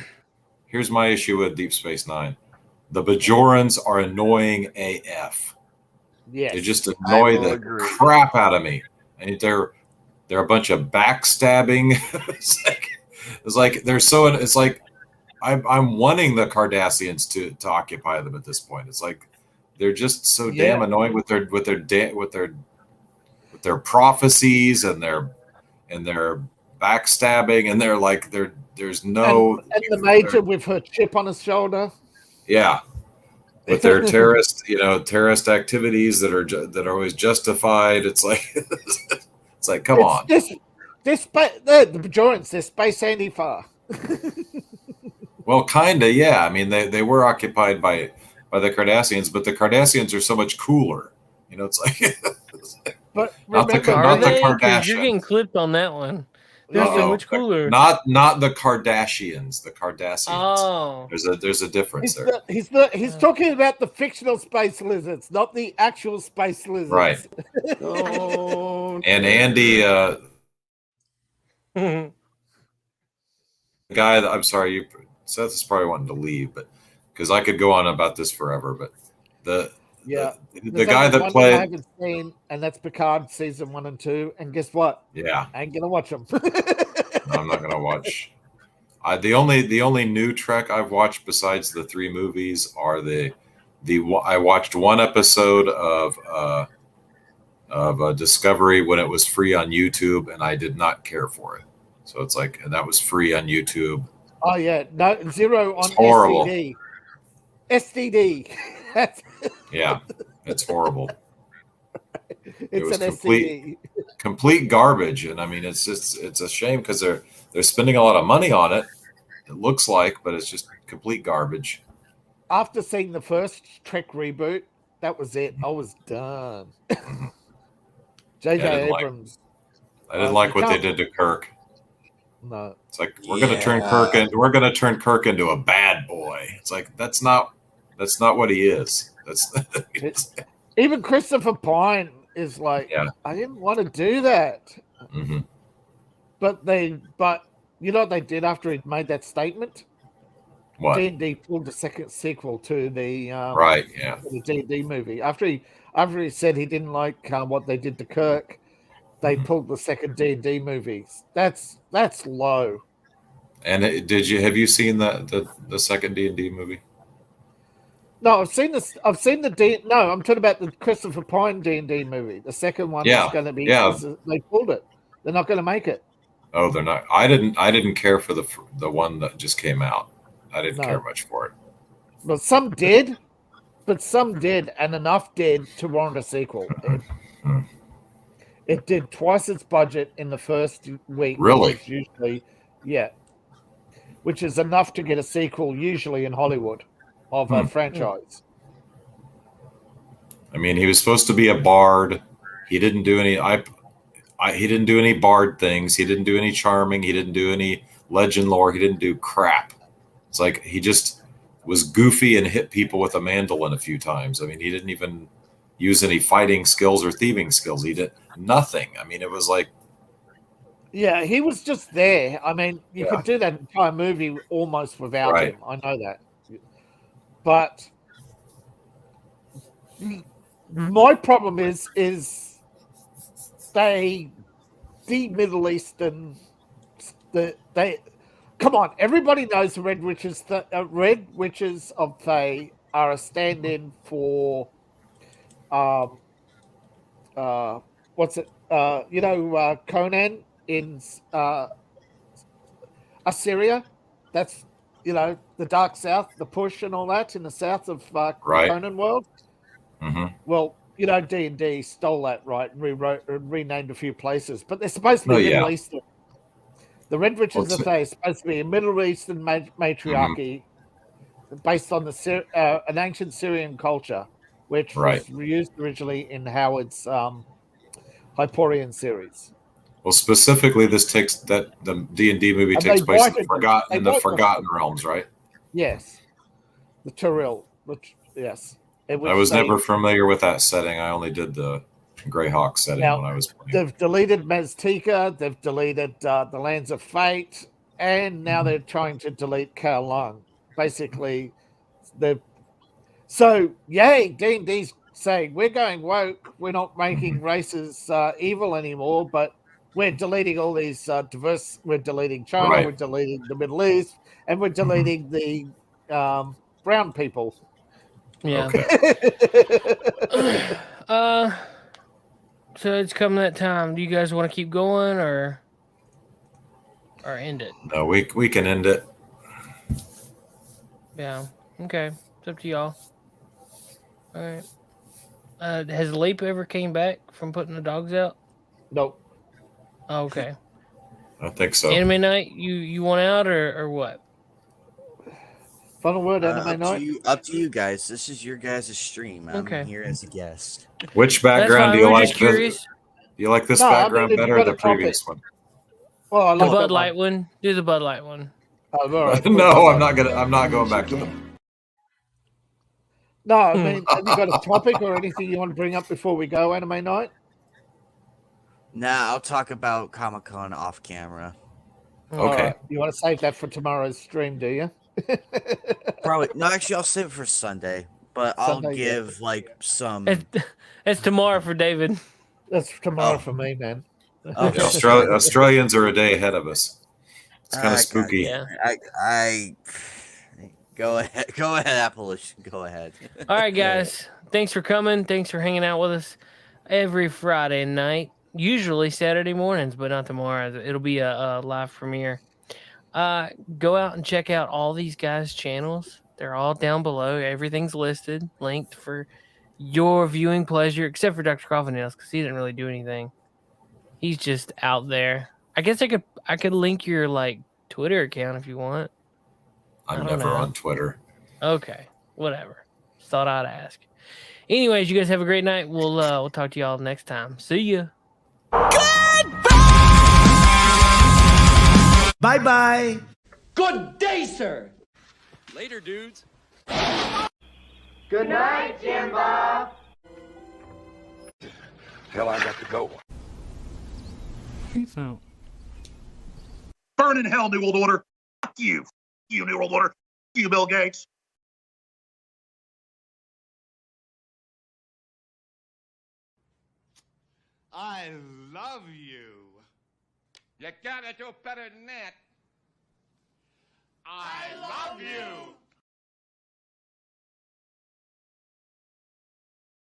Here's my issue with Deep Space Nine. The Bajorans are annoying AF. Yes. They just annoy the crap out of me. And they're a bunch of backstabbing. It's like I'm wanting the Cardassians to occupy them at this point. It's like they're just so damn annoying with their prophecies and their backstabbing, and they're there's no and the major with her chip on his shoulder. Yeah, with their terrorist activities that are always justified. It's like it's like come on. The Bajorans, they're space Antifa. Well, kinda, yeah. I mean, they were occupied by the Cardassians, but the Cardassians are so much cooler. It's like, but not the Are they? 'Cause Kardashians. You're getting clipped on that one. They're so No, much cooler. Not the Kardashians. The Cardassians. Oh, There's a difference there. He's talking about the fictional space lizards, not the actual space lizards. Right. And Andy, the guy that I'm sorry, Seth is probably wanting to leave, but because I could go on about this forever, but the guy that played, I haven't seen, and that's Picard season 1 and 2. And guess what? Yeah, I ain't gonna watch them. I'm not gonna watch. The only new Trek I've watched besides the 3 movies are I watched one episode of Discovery when it was free on YouTube, and I did not care for it. So it's like, and that was free on YouTube. Oh yeah, no, Zero on horrible. STD. Yeah, it's horrible. It was complete garbage, and I mean, it's a shame because they're spending a lot of money on it. It looks like, but it's just complete garbage. After seeing the first Trek reboot, that was it. I was done. J.J. Abrams. I didn't like what they did to Kirk. No, it's like we're gonna turn Kirk into a bad boy. It's like that's not what he is. Even Christopher Pine is like, I didn't want to do that. Mm-hmm. But you know what they did after he made that statement? What? D&D pulled the second sequel to the the D&D movie. After he said he didn't like what they did to Kirk, they pulled the second D&D movie. That's low. And have you seen the second D&D movie? No, I've seen this. I've seen No, I'm talking about the Christopher Pine D&D movie. The second one is going to be. Yeah. They pulled it. They're not going to make it. Oh, they're not. I didn't care for the one that just came out. I didn't care much for it. But some did. And enough did to warrant a sequel. It did twice its budget in the first week. Really? Which is enough to get a sequel usually in Hollywood of a franchise. I mean, he was supposed to be a bard. He didn't do any. He didn't do any bard things. He didn't do any charming. He didn't do any legend lore. He didn't do crap. It's like he just was goofy and hit people with a mandolin a few times. I mean, he didn't even use any fighting skills or thieving skills. He did nothing. I mean, it was like. Yeah, he was just there. I mean, you could do that entire movie almost without him. I know that. But my problem is they Middle Eastern. They come on. Everybody knows the Red Witches. Red Witches of Thay are a stand-in for what's it? Conan in Assyria. That's the Dark South, the Push, and all that in the south of Conan world. Mm-hmm. Well, D&D stole that, right, and rewrote and renamed a few places, but they're supposed to be Middle Eastern. The Red Witches of Thay is supposed to be a Middle Eastern matriarchy based on an ancient Syrian culture, which was used originally in Howard's Hyperion series. Well, specifically, the D&D movie takes place in the Forgotten Realms, right? Yes, the Turil. Yes, I was never familiar with that setting. I only did the Greyhawk setting when I was playing. They've deleted Maztica. They've deleted the Lands of Fate, and now they're trying to delete Kowloon. Basically, D&D's saying we're going woke. We're not making races evil anymore, but we're deleting all these diverse. We're deleting China. We're deleting the Middle East, and we're deleting the brown people. Yeah. Okay. So it's coming that time. Do you guys want to keep going, or? or end it? No, we can end it. Yeah. Okay. It's up to y'all. All right. Has Leap ever came back from putting the dogs out? Nope. Oh, okay. I think so. Anime night, you want out or what? Final word, anime night. Up to you guys. This is your guys' stream. I'm Okay. here as a guest. Which That's background fine. do you We're like? just curious. Do you like this No, I mean, background if you better or got the a topic- previous one? Well, I The like Bud that Light one. Do the Bud Light one. Oh, all right. No, I'm not going back to them. No, I mean, have you got a topic or anything you want to bring up before we go, anime night? Nah, I'll talk about Comic-Con off camera. Okay. All right. You want to save that for tomorrow's stream, do you? Probably. No, actually, I'll save it for Sunday. But I'll Sunday, yeah. give like some. It's tomorrow for David. That's tomorrow for me, man. Okay. The Australians are a day ahead of us. It's kind of spooky. Yeah. I go ahead, Appalachian. Go ahead. All right, guys. Thanks for coming. Thanks for hanging out with us every Friday night. Usually Saturday mornings, but not tomorrow. It'll be a live premiere. Go out and check out all these guys' channels. They're all down below. Everything's listed, linked for your viewing pleasure, except for Dr. Coffin because he didn't really do anything. He's just out there. I guess I could link your like Twitter account if you want. I'm never on Twitter. Okay, whatever. Just thought I'd ask. Anyways, you guys have a great night. We'll talk to y'all next time. See ya. Bye-bye. Good day, sir. Later, dudes. Good night, Jim Bob. Hell, I got to go. Peace out. Burn in hell, New World Order. Fuck you. Fuck you, New World Order. Fuck you, Bill Gates. I love you. You gotta do better than that. I love you.